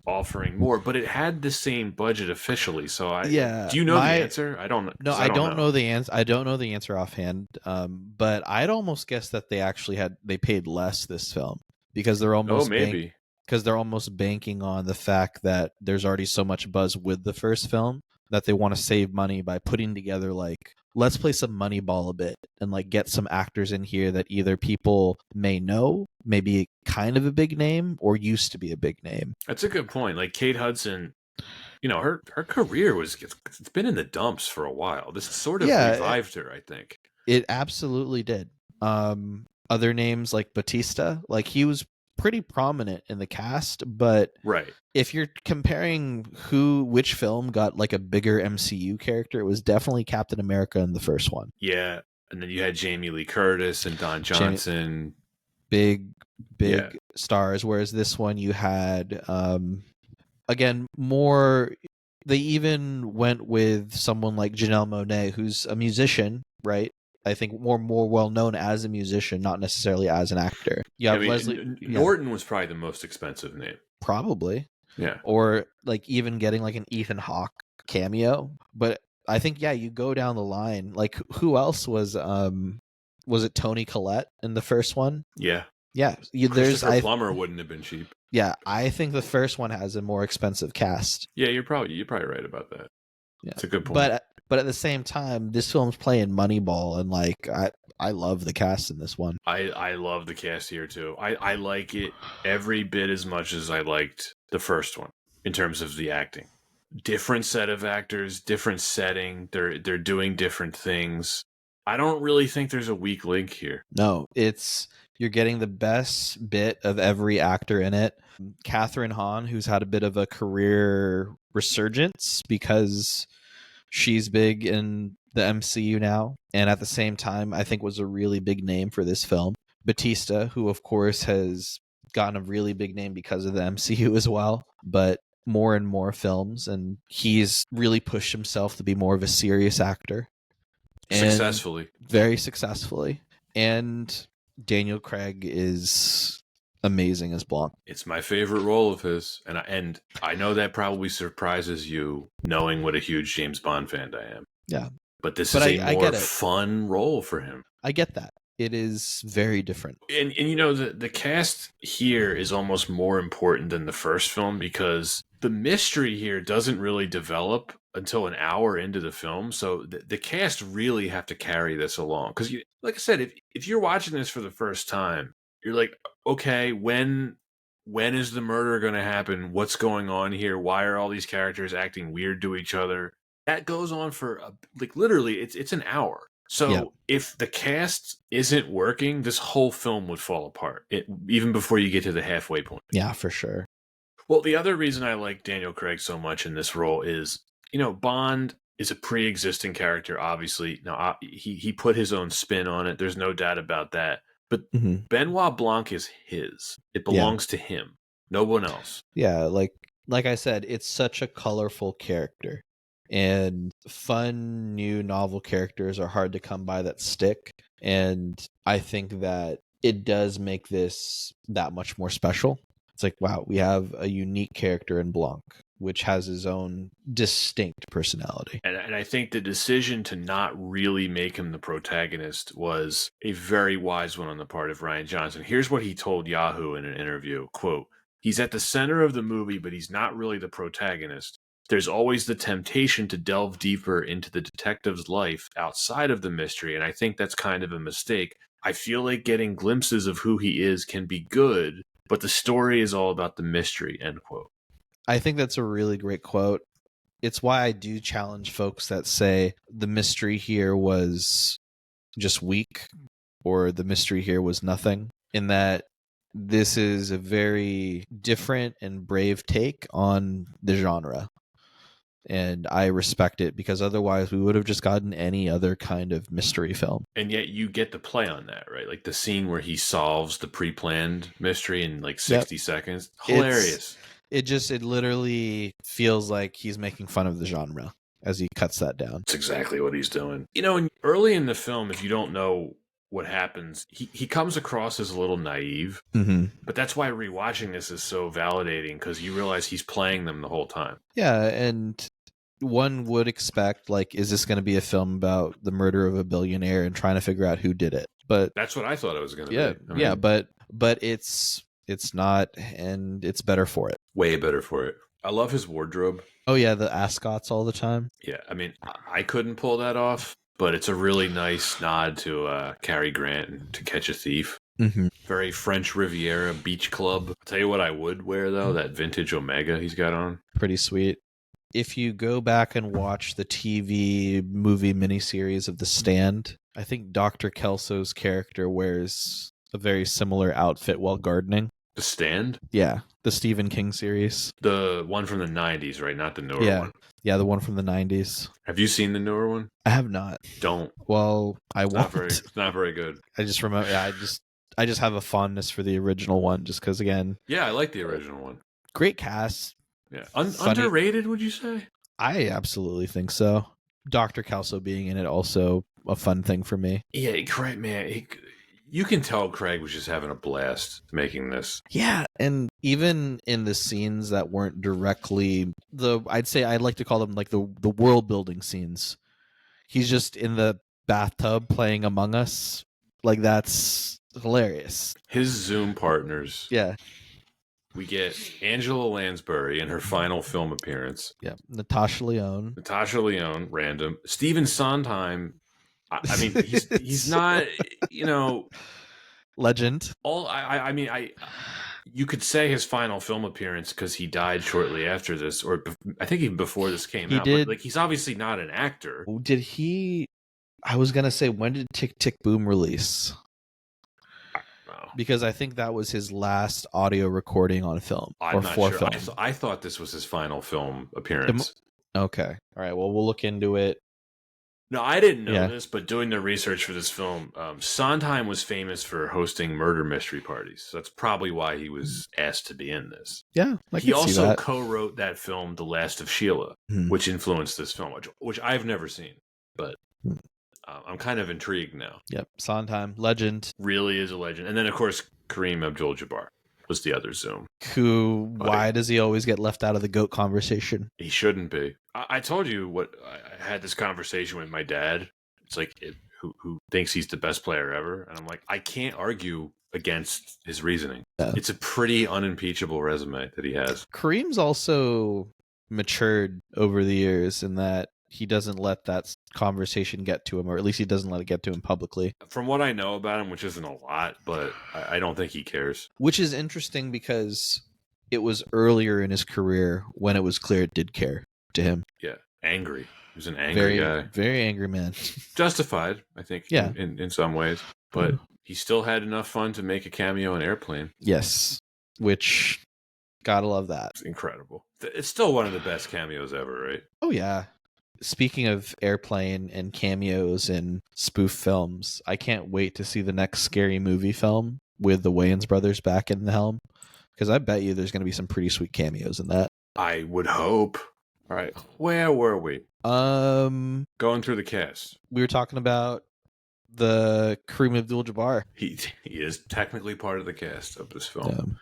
offering more, but it had the same budget officially. So do you know the answer? I don't know. No, I don't know the answer. I don't know the answer offhand. But I'd almost guess that they paid less this film because they're almost because they're almost banking on the fact that there's already so much buzz with the first film that they want to save money by putting together, like, let's play some Moneyball a bit and, like, get some actors in here that either people may know, maybe kind of a big name, or used to be a big name. That's a good point. Like, Kate Hudson, her career it's been in the dumps for a while. This sort of revived her, I think. It absolutely did. Other names like Batista, like, he was pretty prominent in the cast, but if you're comparing which film got, like, a bigger MCU character, it was definitely Captain America in the first one. Yeah, and then you had Jamie Lee Curtis and Don Johnson. Big stars, whereas this one you had again more. They even went with someone like Janelle Monáe, who's a musician, right? I think more well known as a musician, not necessarily as an actor. Yeah, Leslie Norton was probably the most expensive name. Probably. Yeah. Or, like, even getting, like, an Ethan Hawke cameo. But I think, you go down the line. Like, who else was it Toni Collette in the first one? Yeah. Yeah. Christopher Plummer wouldn't have been cheap. Yeah, I think the first one has a more expensive cast. Yeah, you're probably right about that. Yeah. It's a good point. But at the same time, this film's playing Moneyball, and, like, I love the cast in this one. I love the cast here too. I like it every bit as much as I liked the first one in terms of the acting. Different set of actors, different setting. They're doing different things. I don't really think there's a weak link here. No, you're getting the best bit of every actor in it. Catherine Hahn, who's had a bit of a career resurgence because she's big in the MCU now, and at the same time, I think was a really big name for this film. Batista, who of course has gotten a really big name because of the MCU as well, but more and more films, and he's really pushed himself to be more of a serious actor. Successfully. Very successfully. And Daniel Craig is amazing as Blanc. It's my favorite role of his, and I know that probably surprises you, knowing what a huge James Bond fan I am. Yeah. But this is a more get it. fun role for him. I get that. It is very different. And you know, the cast here is almost more important than the first film because the mystery here doesn't really develop until an hour into the film. So the cast really have to carry this along. Because, like I said, if you're watching this for the first time, you're like, okay, when is the murder going to happen? What's going on here? Why are all these characters acting weird to each other? That goes on for like literally it's an hour. So if the cast isn't working, this whole film would fall apart, even before you get to the halfway point. Yeah, for sure. Well, the other reason I like Daniel Craig so much in this role is, Bond is a pre-existing character, obviously. Now, he put his own spin on it. There's no doubt about that. But Benoit Blanc is his. It belongs to him. No one else. Yeah, like I said, it's such a colorful character. And fun, new, novel characters are hard to come by that stick. And I think that it does make this that much more special. It's like, wow, we have a unique character in Blanc, which has his own distinct personality. And I think the decision to not really make him the protagonist was a very wise one on the part of Rian Johnson. Here's what he told Yahoo in an interview, quote, "He's at the center of the movie, but he's not really the protagonist. There's always the temptation to delve deeper into the detective's life outside of the mystery, and I think that's kind of a mistake. I feel like getting glimpses of who he is can be good, but the story is all about the mystery," end quote. I think that's a really great quote. It's why I do challenge folks that say the mystery here was just weak or the mystery here was nothing, in that this is a very different and brave take on the genre. And I respect it because otherwise we would have just gotten any other kind of mystery film. And yet you get to play on that, right? Like the scene where he solves the pre-planned mystery in like 60 seconds. Hilarious. It literally feels like he's making fun of the genre as he cuts that down. That's exactly what he's doing. Early in the film, if you don't know what happens, he comes across as a little naive. But that's why rewatching this is so validating, because you realize he's playing them the whole time. Yeah, and one would expect, like, is this going to be a film about the murder of a billionaire and trying to figure out who did it? But that's what I thought it was going to be. But it's not, and it's better for it. Way better for it. I love his wardrobe. Oh yeah, the ascots all the time. Yeah, I mean, I couldn't pull that off, but it's a really nice nod to Cary Grant and To Catch a Thief. Very French Riviera beach club. I'll tell you what I would wear, though, that vintage Omega he's got on. Pretty sweet. If you go back and watch the TV movie miniseries of The Stand, I think Dr. Kelso's character wears a very similar outfit while gardening. The Stand? Yeah, the Stephen King series. The one from the 90s, right? Not the newer one. Yeah, the one from the 90s. Have you seen the newer one? I have not. Don't. Well, I won't. It's not very good. I just remember, I just have a fondness for the original one, just because, again... Yeah, I like the original one. Great cast. Yeah. Underrated, would you say? I absolutely think so. Dr. Kelso being in it also a fun thing for me. Yeah, Craig, man, you can tell Craig was just having a blast making this. Yeah, and even in the scenes that weren't directly I'd like to call them like the world building scenes. He's just in the bathtub playing Among Us. Like, that's hilarious. His Zoom partners. Yeah. We get Angela Lansbury in her final film appearance. Yeah, Natasha Lyonne, random. Stephen Sondheim. I mean, he's not, legend. You could say his final film appearance because he died shortly after this, or I think even before this came out. Did. But, like, he's obviously not an actor. Did he I was gonna say, when did Tick Tick Boom release? No, Because I think that was his last audio recording on film I'm or not for sure. film. I thought this was his final film appearance. Okay. All right. Well, we'll look into it. No, I didn't know Yeah. this, but doing the research for this film, Sondheim was famous for hosting murder mystery parties. So that's probably why he was asked to be in this. Yeah, I He can see also that. co-wrote that film, The Last of Sheila, Hmm. which influenced this film, which I've never seen, but Hmm. I'm kind of intrigued now. Yep. Sondheim, legend. Really is a legend. And then, of course, Kareem Abdul-Jabbar was the other Zoom. Who? Buddy. Why does he always get left out of the GOAT conversation? He shouldn't be. I told you what I had this conversation with my dad. It's like who thinks he's the best player ever, and I'm like, I can't argue against his reasoning. Yeah. It's a pretty unimpeachable resume that he has. Kareem's also matured over the years in that he doesn't let that conversation get to him, or at least he doesn't let it get to him publicly. From what I know about him, which isn't a lot, but I don't think he cares. Which is interesting because it was earlier in his career when it was clear it did care to him. Yeah, angry. He was an angry guy. Very angry man. Justified, I think, Yeah. in some ways. But he still had enough fun to make a cameo in Airplane. Yes, which, gotta love that. It's incredible. It's still one of the best cameos ever, right? Oh, yeah. Speaking of Airplane and cameos and spoof films, I can't wait to see the next Scary Movie film with the Wayans brothers back in the helm, because I bet you there's going to be some pretty sweet cameos in that. I would hope. All right, where were we? Going through the cast. We were talking about the Kareem Abdul-Jabbar. He is technically part of the cast of this film.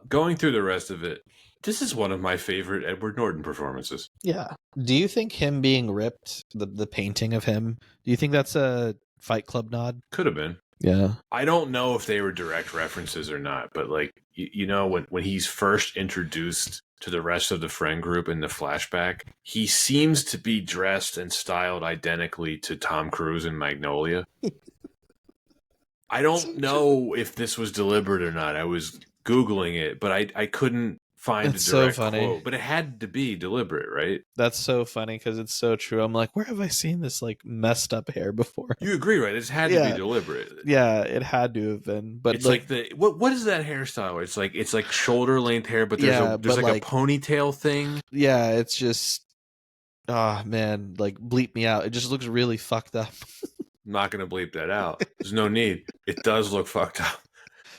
Going through the rest of it, this is one of my favorite Edward Norton performances. Yeah. Do you think him being ripped, the painting of him, do you think that's a Fight Club nod? Could have been. Yeah. I don't know if they were direct references or not, but like, you know, when he's first introduced to the rest of the friend group in the flashback, he seems to be dressed and styled identically to Tom Cruise in Magnolia. I don't know if this was deliberate or not. I was Googling it, but I couldn't find It's a direct so funny. quote. But it had to be deliberate, right? That's so funny because it's so true. I'm like, where have I seen this like messed up hair before? You agree, right? This had to be deliberate. Yeah, it had to have been. But it's like the what is that hairstyle? It's like shoulder length hair, but there's like a ponytail thing. Yeah, it's just man, like bleep me out. It just looks really fucked up. I'm not gonna bleep that out. There's no need. It does look fucked up.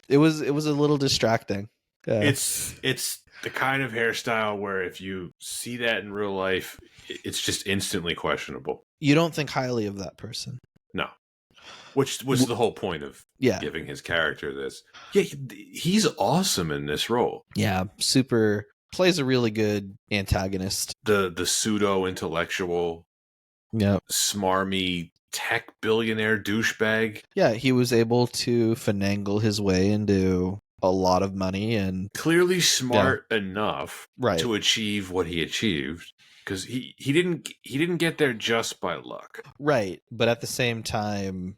It was a little distracting. Yeah. It's the kind of hairstyle where if you see that in real life, it's just instantly questionable. You don't think highly of that person. No. Which was the whole point of giving his character this. Yeah, he's awesome in this role. Yeah, super. Plays a really good antagonist. The pseudo-intellectual, smarmy tech billionaire douchebag. Yeah, he was able to finagle his way into a lot of money and clearly smart enough to achieve what he achieved, because he didn't get there just by luck. Right, but at the same time,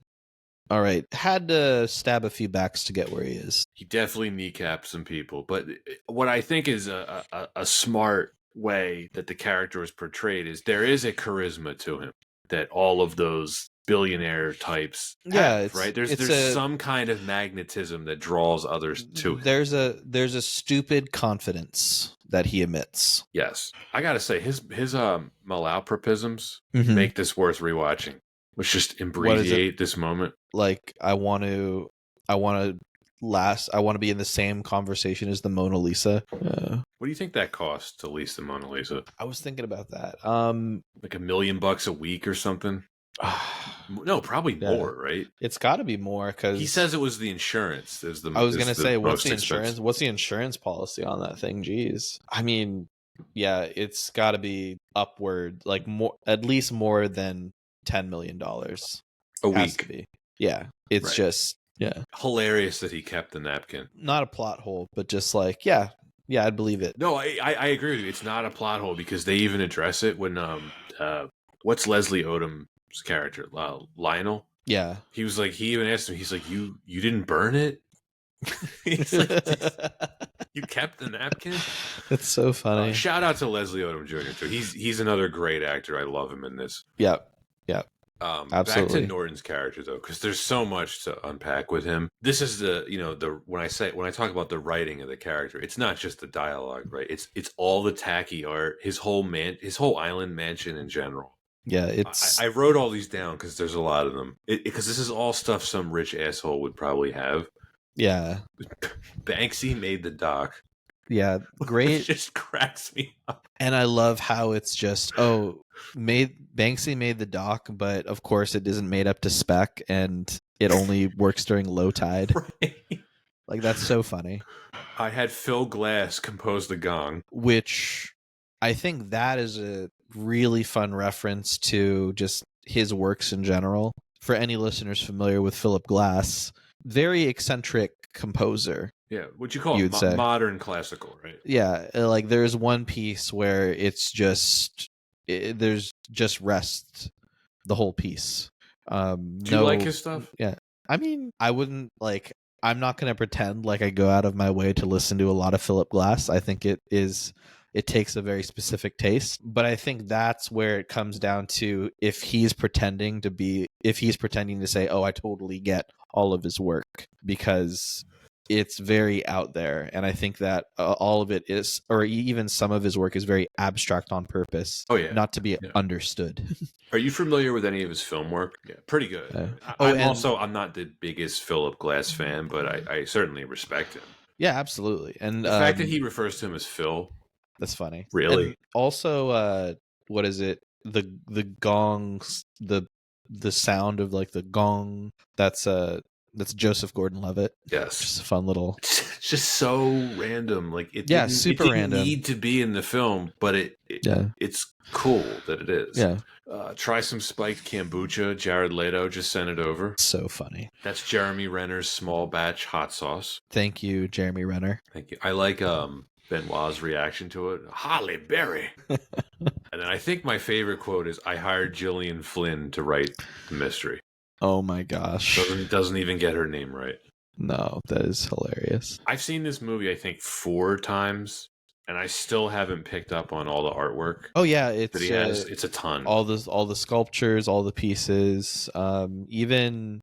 all right, had to stab a few backs to get where he is. He definitely kneecapped some people, but what I think is a smart way that the character is portrayed is there is a charisma to him that all of those billionaire types have, right? There's some kind of magnetism that draws others to him. There's a stupid confidence that he emits. Yes. I gotta say, his malapropisms make this worth rewatching. Let's just abbreviate this moment. Like, I want to be in the same conversation as the Mona Lisa. What do you think that costs to lease the Mona Lisa? I was thinking about that. Like $1 million a week or something? No, probably more, right? It's got to be more because he says it was the insurance. I was going to say, what's the insurance? Expensive. What's the insurance policy on that thing? Jeez, I mean, yeah, it's got to be upward, like more, at least more than $10 million a week. To be. Yeah, it's just hilarious that he kept the napkin. Not a plot hole, but just like yeah, I'd believe it. No, I agree with you. It's not a plot hole because they even address it when what's Leslie Odom's character, Lionel? Yeah, he was like, he even asked him, he's like, you didn't burn it? He's like, you kept the napkin? It's so funny. Shout out to Leslie Odom Jr. too. He's another great actor. I love him in this. Yeah. Back to Absolutely. Norton's character though, because there's so much to unpack with him. This is the when I talk about the writing of the character, it's not just the dialogue, right? It's all the tacky art, his whole island mansion in general. Yeah, it's I wrote all these down because there's a lot of them. Because this is all stuff some rich asshole would probably have. yeah. Banksy made the dock, Yeah, which great. just cracks me up. And I love how it's just Banksy made the dock, but of course it isn't made up to spec and it only works during low tide. Right. Like that's so funny. I had Phil Glass compose the gong. Which I think that is a really fun reference to just his works in general. For any listeners familiar with Philip Glass, very eccentric composer. Yeah, what you call You'd it? say. Modern classical, right? Yeah, like there's one piece where it's just there's just rest the whole piece. Do you like his stuff? Yeah, I mean, I wouldn't like. I'm not going to pretend like I go out of my way to listen to a lot of Philip Glass. I think it takes a very specific taste, but I think that's where it comes down to if he's pretending to say, "Oh, I totally get all of his work," because it's very out there, and I think that all of it is, or even some of his work is very abstract on purpose. Oh yeah, not to be yeah. understood. Are you familiar with any of his film work? Yeah, pretty good. I'm not the biggest Philip Glass fan, but I certainly respect him. Yeah, absolutely. And the fact that he refers to him as Phil, that's funny. Really? And also, what is it? The gongs, the sound of like the gong. That's Joseph Gordon-Levitt. Yes, just a fun little. It's just so random. Like it super random. Need to be in the film, but it's cool that it is. Yeah. Try some spiked kombucha. Jared Leto just sent it over. So funny. That's Jeremy Renner's small batch hot sauce. Thank you, Jeremy Renner. Thank you. I like Benoit's reaction to it. Holly Berry. And then I think my favorite quote is, "I hired Gillian Flynn to write the mystery." Oh my gosh. Doesn't even get her name right. No, that is hilarious. I've seen this movie, I think, 4 times, and I still haven't picked up on all the artwork. Oh yeah, that he has. It's a ton. All the sculptures, all the pieces, even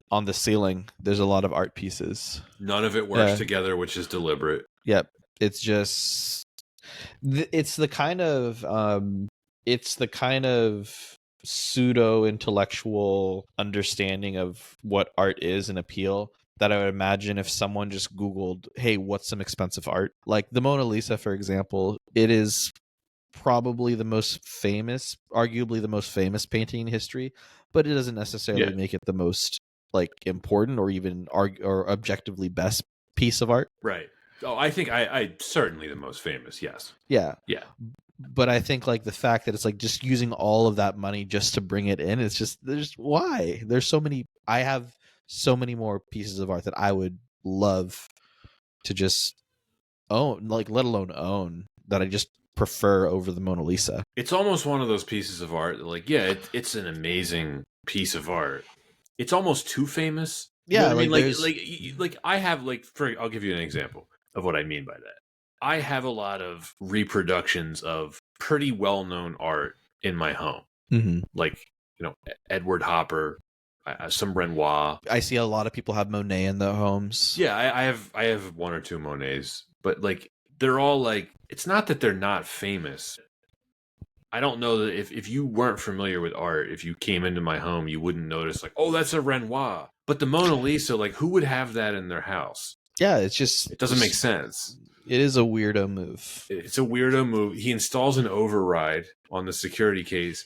on the ceiling, there's a lot of art pieces. None of it works together, which is deliberate. Yep. It's just it's the kind of pseudo intellectual understanding of what art is and appeal that I would imagine if someone just Googled, "Hey, what's some expensive art?" Like the Mona Lisa, for example, it is probably arguably the most famous painting in history, but it doesn't necessarily make it the most like important or even or objectively best piece of art. Right. Oh, I think I certainly the most famous. Yes. Yeah. Yeah. But I think like the fact that it's like just using all of that money just to bring it in, it's just why? I have so many more pieces of art that I would love to just own, like let alone own, that I just prefer over the Mona Lisa. It's almost one of those pieces of art that, like, yeah, it's an amazing piece of art. It's almost too famous. Yeah, you know what I mean? Like I have I'll give you an example of what I mean by that. I have a lot of reproductions of pretty well-known art in my home. Mm-hmm. Like, Edward Hopper, some Renoir. I see a lot of people have Monet in their homes. Yeah, I have 1 or 2 Monets, but like they're all like, it's not that they're not famous. I don't know that if you weren't familiar with art, if you came into my home, you wouldn't notice like, oh, that's a Renoir. But the Mona Lisa, like, who would have that in their house? Yeah, it doesn't make sense. It is a weirdo move. It's a weirdo move. He installs an override on the security case,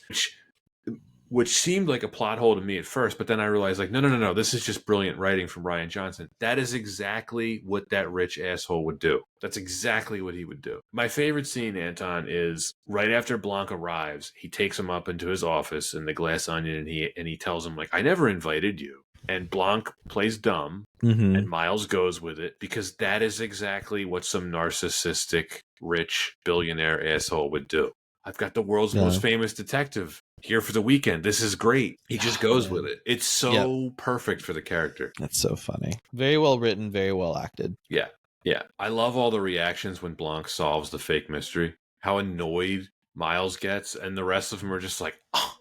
which seemed like a plot hole to me at first, but then I realized, like, no, this is just brilliant writing from Rian Johnson. That is exactly what that rich asshole would do. That's exactly what he would do. My favorite scene, Anton, is right after Blanc arrives. He takes him up into his office in the Glass Onion, and he tells him, like, "I never invited you." And Blanc plays dumb, and Miles goes with it, because that is exactly what some narcissistic, rich, billionaire asshole would do. "I've got the world's most famous detective here for the weekend. This is great." He just goes with it. It's so perfect for the character. That's so funny. Very well written, very well acted. Yeah. Yeah. I love all the reactions when Blanc solves the fake mystery. How annoyed Miles gets, and the rest of them are just like, "Oh,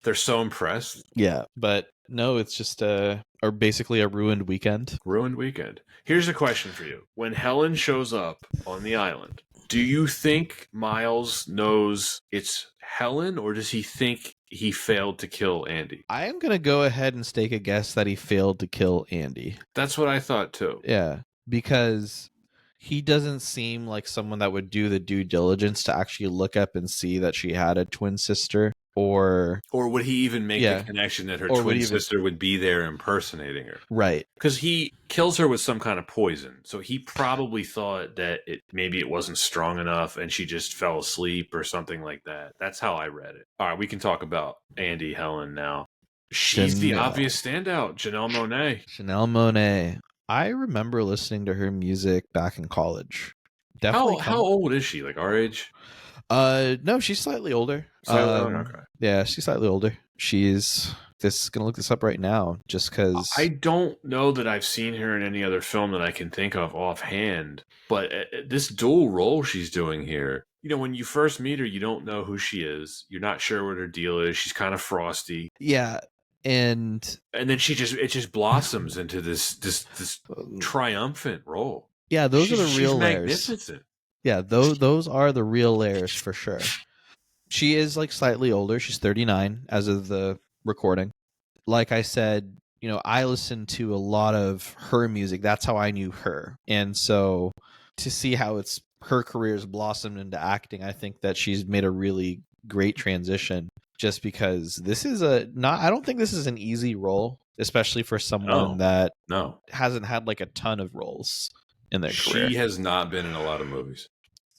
They're so impressed. Yeah, but no, it's just or basically a ruined weekend. Ruined weekend. Here's a question for you. When Helen shows up on the island, do you think Miles knows it's Helen, or does he think he failed to kill Andy? I am gonna go ahead and stake a guess that he failed to kill Andy. That's what I thought too. Yeah, because he doesn't seem like someone that would do the due diligence to actually look up and see that she had a twin sister, or would he even make the connection that her twin sister would be there impersonating her? Right. Because he kills her with some kind of poison. So he probably thought that maybe it wasn't strong enough and she just fell asleep or something like that. That's how I read it. All right, we can talk about Andy Helen now. She's the obvious standout, Janelle Monáe. Janelle Monáe. I remember listening to her music back in college. Definitely. How old is she? Like our age? No, she's slightly older. Okay. Yeah, she's slightly older. She's gonna look this up right now, just because I don't know that I've seen her in any other film that I can think of offhand. But this dual role she's doing here, you know, when you first meet her, you don't know who she is. You're not sure what her deal is. She's kind of frosty. Yeah, and then it just blossoms into this triumphant role. Yeah, those are the real layers. Magnificent. Yeah, those are the real layers for sure. She is like slightly older. She's 39 as of the recording. Like I said, you know, I listened to a lot of her music. That's how I knew her. And so to see how her career's blossomed into acting, I think that she's made a really great transition, just because this is I don't think this is an easy role, especially for someone that hasn't had like a ton of roles in their career. She has not been in a lot of movies.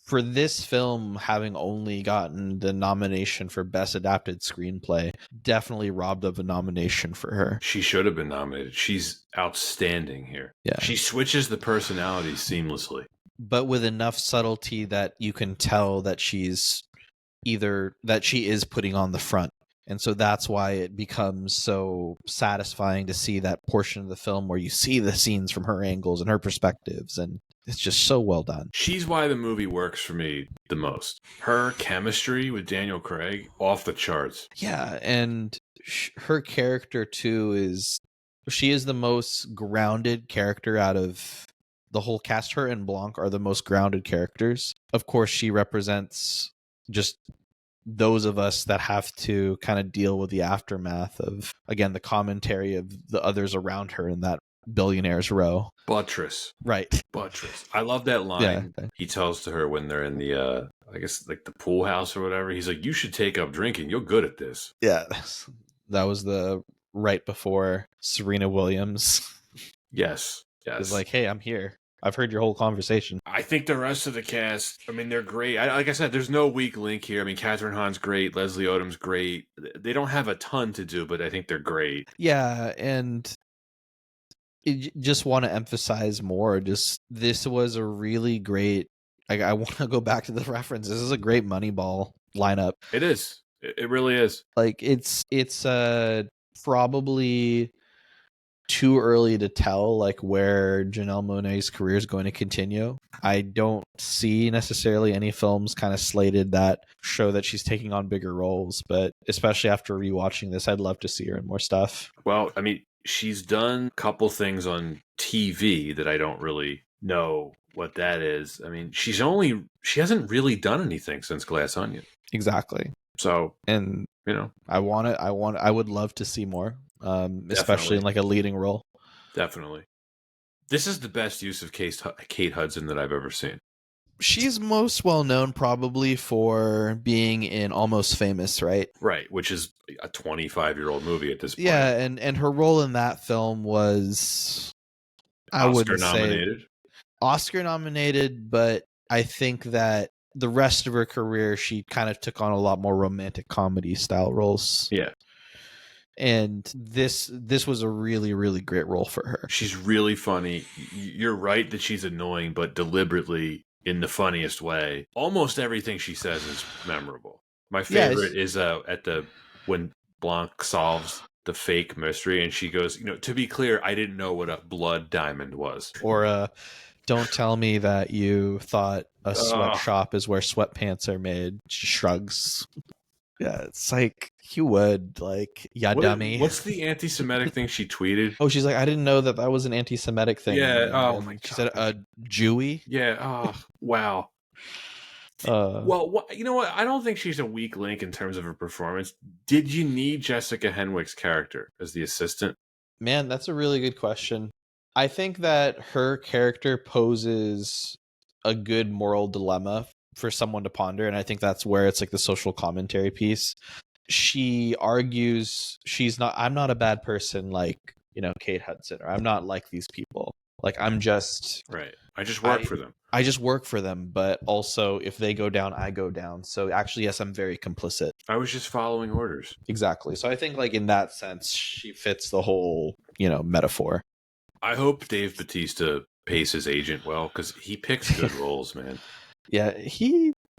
For this film, having only gotten the nomination for Best Adapted Screenplay, definitely robbed of a nomination for her. She should have been nominated. She's outstanding here. Yeah. She switches the personalities seamlessly. But with enough subtlety that you can tell that she is putting on the front. And so that's why it becomes so satisfying to see that portion of the film where you see the scenes from her angles and her perspectives, and it's just so well done. She's why the movie works for me the most. Her chemistry with Daniel Craig, off the charts. Yeah, and her character too she is the most grounded character out of the whole cast. Her and Blanc are the most grounded characters. Of course, she represents just those of us that have to kind of deal with the aftermath of, again, the commentary of the others around her in that billionaires row. Buttress. Right. Buttress. I love that line he tells to her when they're in the, I guess, like the pool house or whatever. He's like, you should take up drinking. You're good at this. Yeah. That was the right before Serena Williams. Yes. It's like, hey, I'm here. I've heard your whole conversation. I think the rest of the cast, I mean, they're great. Like I said, there's no weak link here. I mean, Catherine Hahn's great. Leslie Odom's great. They don't have a ton to do, but I think they're great. Yeah, and just want to emphasize more. This was a really great. I want to go back to the reference. This is a great Moneyball lineup. It is. It really is. Like it's probably too early to tell like where Janelle Monáe's career is going to continue. I don't see necessarily any films kind of slated that show that she's taking on bigger roles, but especially after rewatching this, I'd love to see her in more stuff. Well, I mean, she's done a couple things on TV that I don't really know what that is. I mean, she hasn't really done anything since Glass Onion. Exactly. So, and you know, I would love to see more. Especially in like a leading role. Definitely. This is the best use of Kate Hudson that I've ever seen. She's most well known probably for being in Almost Famous, right? Right, which is a 25-year-old movie at this point. Yeah, and her role in that film was Oscar nominated. Oscar nominated, but I think that the rest of her career she kind of took on a lot more romantic comedy style roles. Yeah. And this was a really, really great role for her. She's really funny. You're right that she's annoying, but deliberately in the funniest way. Almost everything she says is memorable. My favorite is when Blanc solves the fake mystery and she goes, to be clear, I didn't know what a blood diamond was. Or don't tell me that you thought a sweatshop is where sweatpants are made. She shrugs. Yeah, it's like you would like, yeah, dummy. What's the anti-Semitic thing she tweeted? Oh, she's like, I didn't know that that was an anti-Semitic thing. Yeah. Oh my And she said, god. Jewy. Yeah. Oh wow. Uh, Well, you know what? I don't think she's a weak link in terms of her performance. Did you need Jessica Henwick's character as the assistant? Man, that's a really good question. I think that her character poses a good moral dilemma for someone to ponder, and I think that's where it's like the social commentary piece. She argues I'm not a bad person like, Kate Hudson, or I'm not like these people. Like I'm just Right. I just work I for them. I just work for them, but also if they go down, I go down. So actually, yes, I'm very complicit. I was just following orders. Exactly. So I think like in that sense, she fits the whole, metaphor. I hope Dave Bautista pays his agent well because he picks good roles, man. Yeah,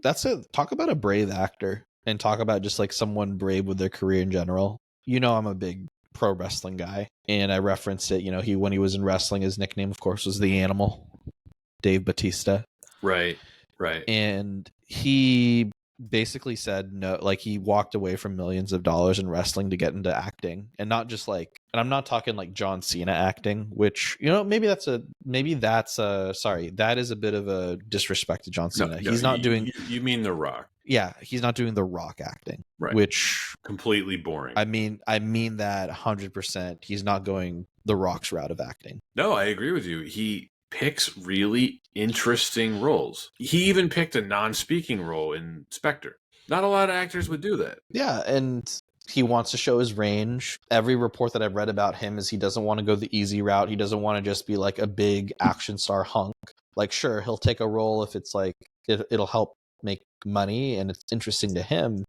that's a talk about a brave actor and talk about just like someone brave with their career in general. I'm a big pro wrestling guy, and I referenced it. He when he was in wrestling, his nickname, of course, was the Animal, Dave Bautista. Right. Right. And he basically said no, like he walked away from millions of dollars in wrestling to get into acting, and not just like, and I'm not talking like John Cena acting, which maybe that's sorry, that is a bit of a disrespect to John Cena. No, He's not doing. You mean The Rock? Yeah, he's not doing the Rock acting, Right. which completely boring. I mean that 100%. He's not going the Rock's route of acting. No, I agree with you. He picks really interesting roles. He even picked a non-speaking role in Spectre. Not a lot of actors would do that. Yeah, and he wants to show his range. Every report that I've read about him is he doesn't want to go the easy route. He doesn't want to just be like a big action star hunk. Like, sure, he'll take a role if it's like it'll help make money and it's interesting to him.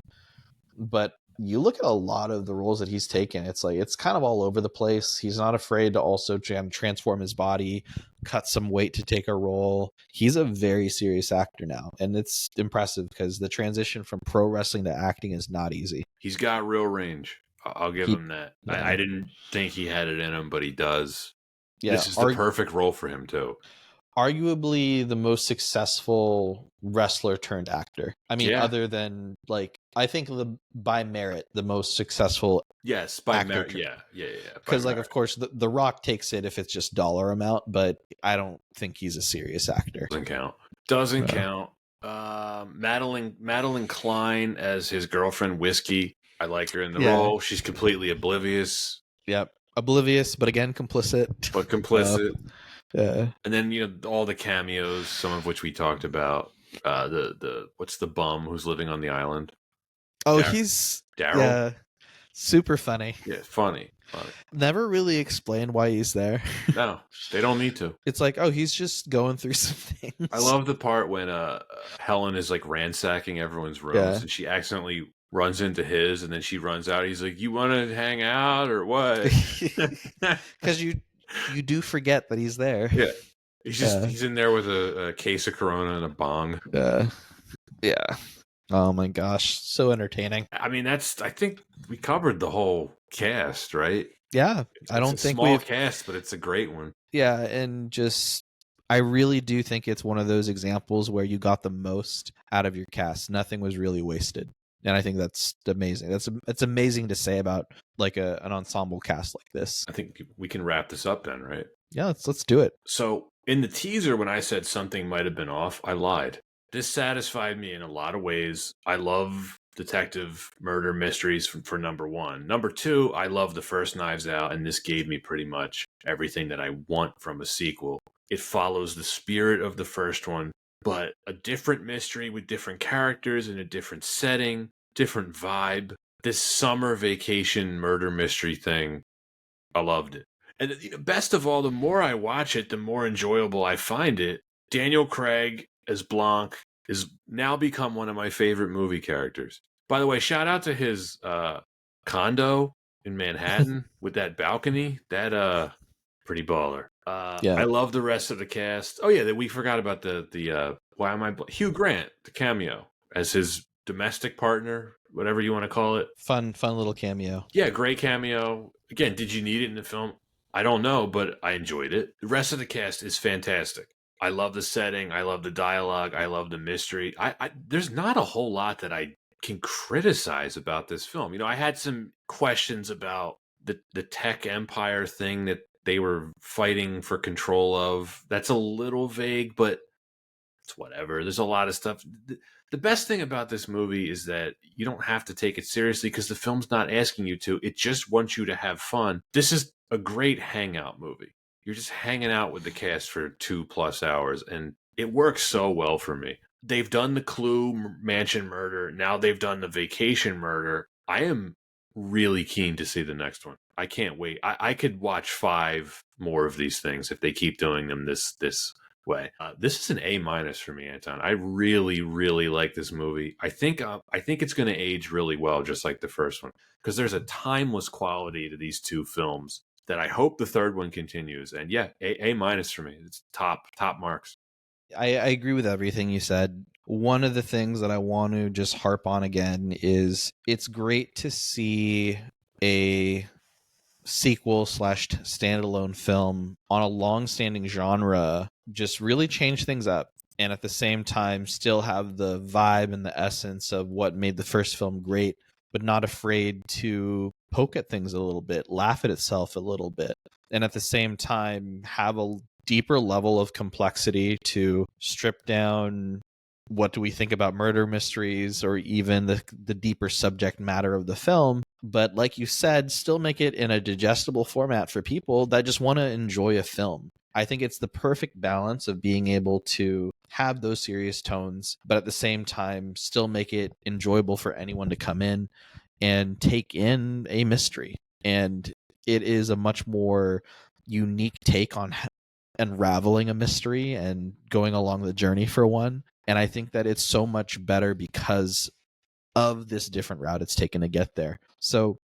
But you look at a lot of the roles that he's taken, it's like it's kind of all over the place. He's not afraid to also transform his body, cut some weight to take a role. He's a very serious actor now, and it's impressive because the transition from pro wrestling to acting is not easy. He's got real range. I'll give him that. Yeah. I didn't think he had it in him, but he does. Yeah, this is the perfect role for him too. Arguably the most successful wrestler turned actor. I mean, other than like, I think by merit, the most successful. Yes, by merit. Yeah. Because like, of course, the Rock takes it if it's just dollar amount, but I don't think he's a serious actor. Doesn't count. Madeline Klein as his girlfriend Whiskey. I like her in the role. She's completely oblivious. Yep, oblivious, but again complicit. Yeah. And then all the cameos, some of which we talked about. The what's the bum who's living on the island? Oh, he's Daryl. Yeah, super funny. Yeah, funny. Never really explained why he's there. No, they don't need to. It's like, oh, he's just going through some things. I love the part when Helen is like ransacking everyone's rooms and she accidentally runs into his, and then she runs out. He's like, "You want to hang out or what?" Because you do forget that he's there. Yeah, he's in there with a case of Corona and a bong. Yeah. Oh my gosh, so entertaining. I mean, I think we covered the whole cast, right? Yeah, I don't think small cast, but it's a great one. Yeah, and just I really do think it's one of those examples where you got the most out of your cast. Nothing was really wasted, and I think that's amazing. That's amazing to say about like an ensemble cast like this. I think we can wrap this up then, right? Yeah, let's do it. So in the teaser, when I said something might have been off, I lied. This satisfied me in a lot of ways. I love detective murder mysteries for number one. Number two, I love the first Knives Out, and this gave me pretty much everything that I want from a sequel. It follows the spirit of the first one, but a different mystery with different characters in a different setting, different vibe. This summer vacation murder mystery thing, I loved it. And best of all, the more I watch it, the more enjoyable I find it. Daniel Craig as Blanc is now become one of my favorite movie characters. By the way, shout out to his condo in Manhattan with that balcony. That pretty baller. I love the rest of the cast. Oh yeah, we forgot about the Hugh Grant, the cameo as his domestic partner, whatever you want to call it. Fun little cameo. Yeah, great cameo. Again, did you need it in the film? I don't know, but I enjoyed it. The rest of the cast is fantastic. I love the setting. I love the dialogue. I love the mystery. There's not a whole lot that I can criticize about this film. I had some questions about the tech empire thing that they were fighting for control of. That's a little vague, but it's whatever. There's a lot of stuff. The best thing about this movie is that you don't have to take it seriously because the film's not asking you to. It just wants you to have fun. This is a great hangout movie. You're just hanging out with the cast for 2+ hours, and it works so well for me. They've done the Clue Mansion murder. Now they've done the Vacation murder. I am really keen to see the next one. I can't wait. I could watch 5 more of these things if they keep doing them this way. This is an A- for me, Anton. I really, really like this movie. I think it's going to age really well, just like the first one, because there's a timeless quality to these two films that I hope the third one continues. And yeah, A- for me. It's top marks. I agree with everything you said. One of the things that I want to just harp on again is it's great to see a sequel slash standalone film on a long-standing genre just really change things up, and at the same time still have the vibe and the essence of what made the first film great, but not afraid to poke at things a little bit, laugh at itself a little bit, and at the same time have a deeper level of complexity to strip down what do we think about murder mysteries or even the deeper subject matter of the film, but like you said, still make it in a digestible format for people that just want to enjoy a film. I think it's the perfect balance of being able to have those serious tones, but at the same time still make it enjoyable for anyone to come in and take in a mystery. And it is a much more unique take on unraveling a mystery and going along the journey for one. And I think that it's so much better because of this different route it's taken to get there. So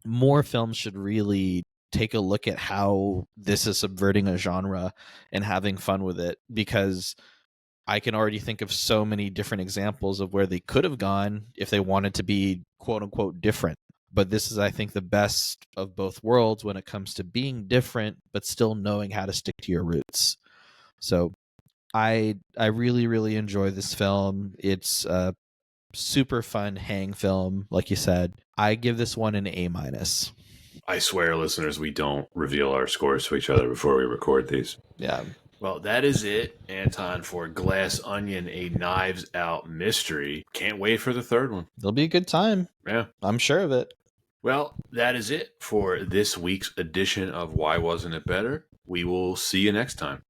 more films should really take a look at how this is subverting a genre and having fun with it, because I can already think of so many different examples of where they could have gone if they wanted to be quote unquote different. But this is, I think, the best of both worlds when it comes to being different, but still knowing how to stick to your roots. So I really, really enjoy this film. It's a super fun hang film, like you said. I give this one an A-. I swear, listeners, we don't reveal our scores to each other before we record these. Yeah. Well, that is it, Anton, for Glass Onion, a Knives Out mystery. Can't wait for the third one. It'll be a good time. Yeah. I'm sure of it. Well, that is it for this week's edition of Why Wasn't It Better? We will see you next time.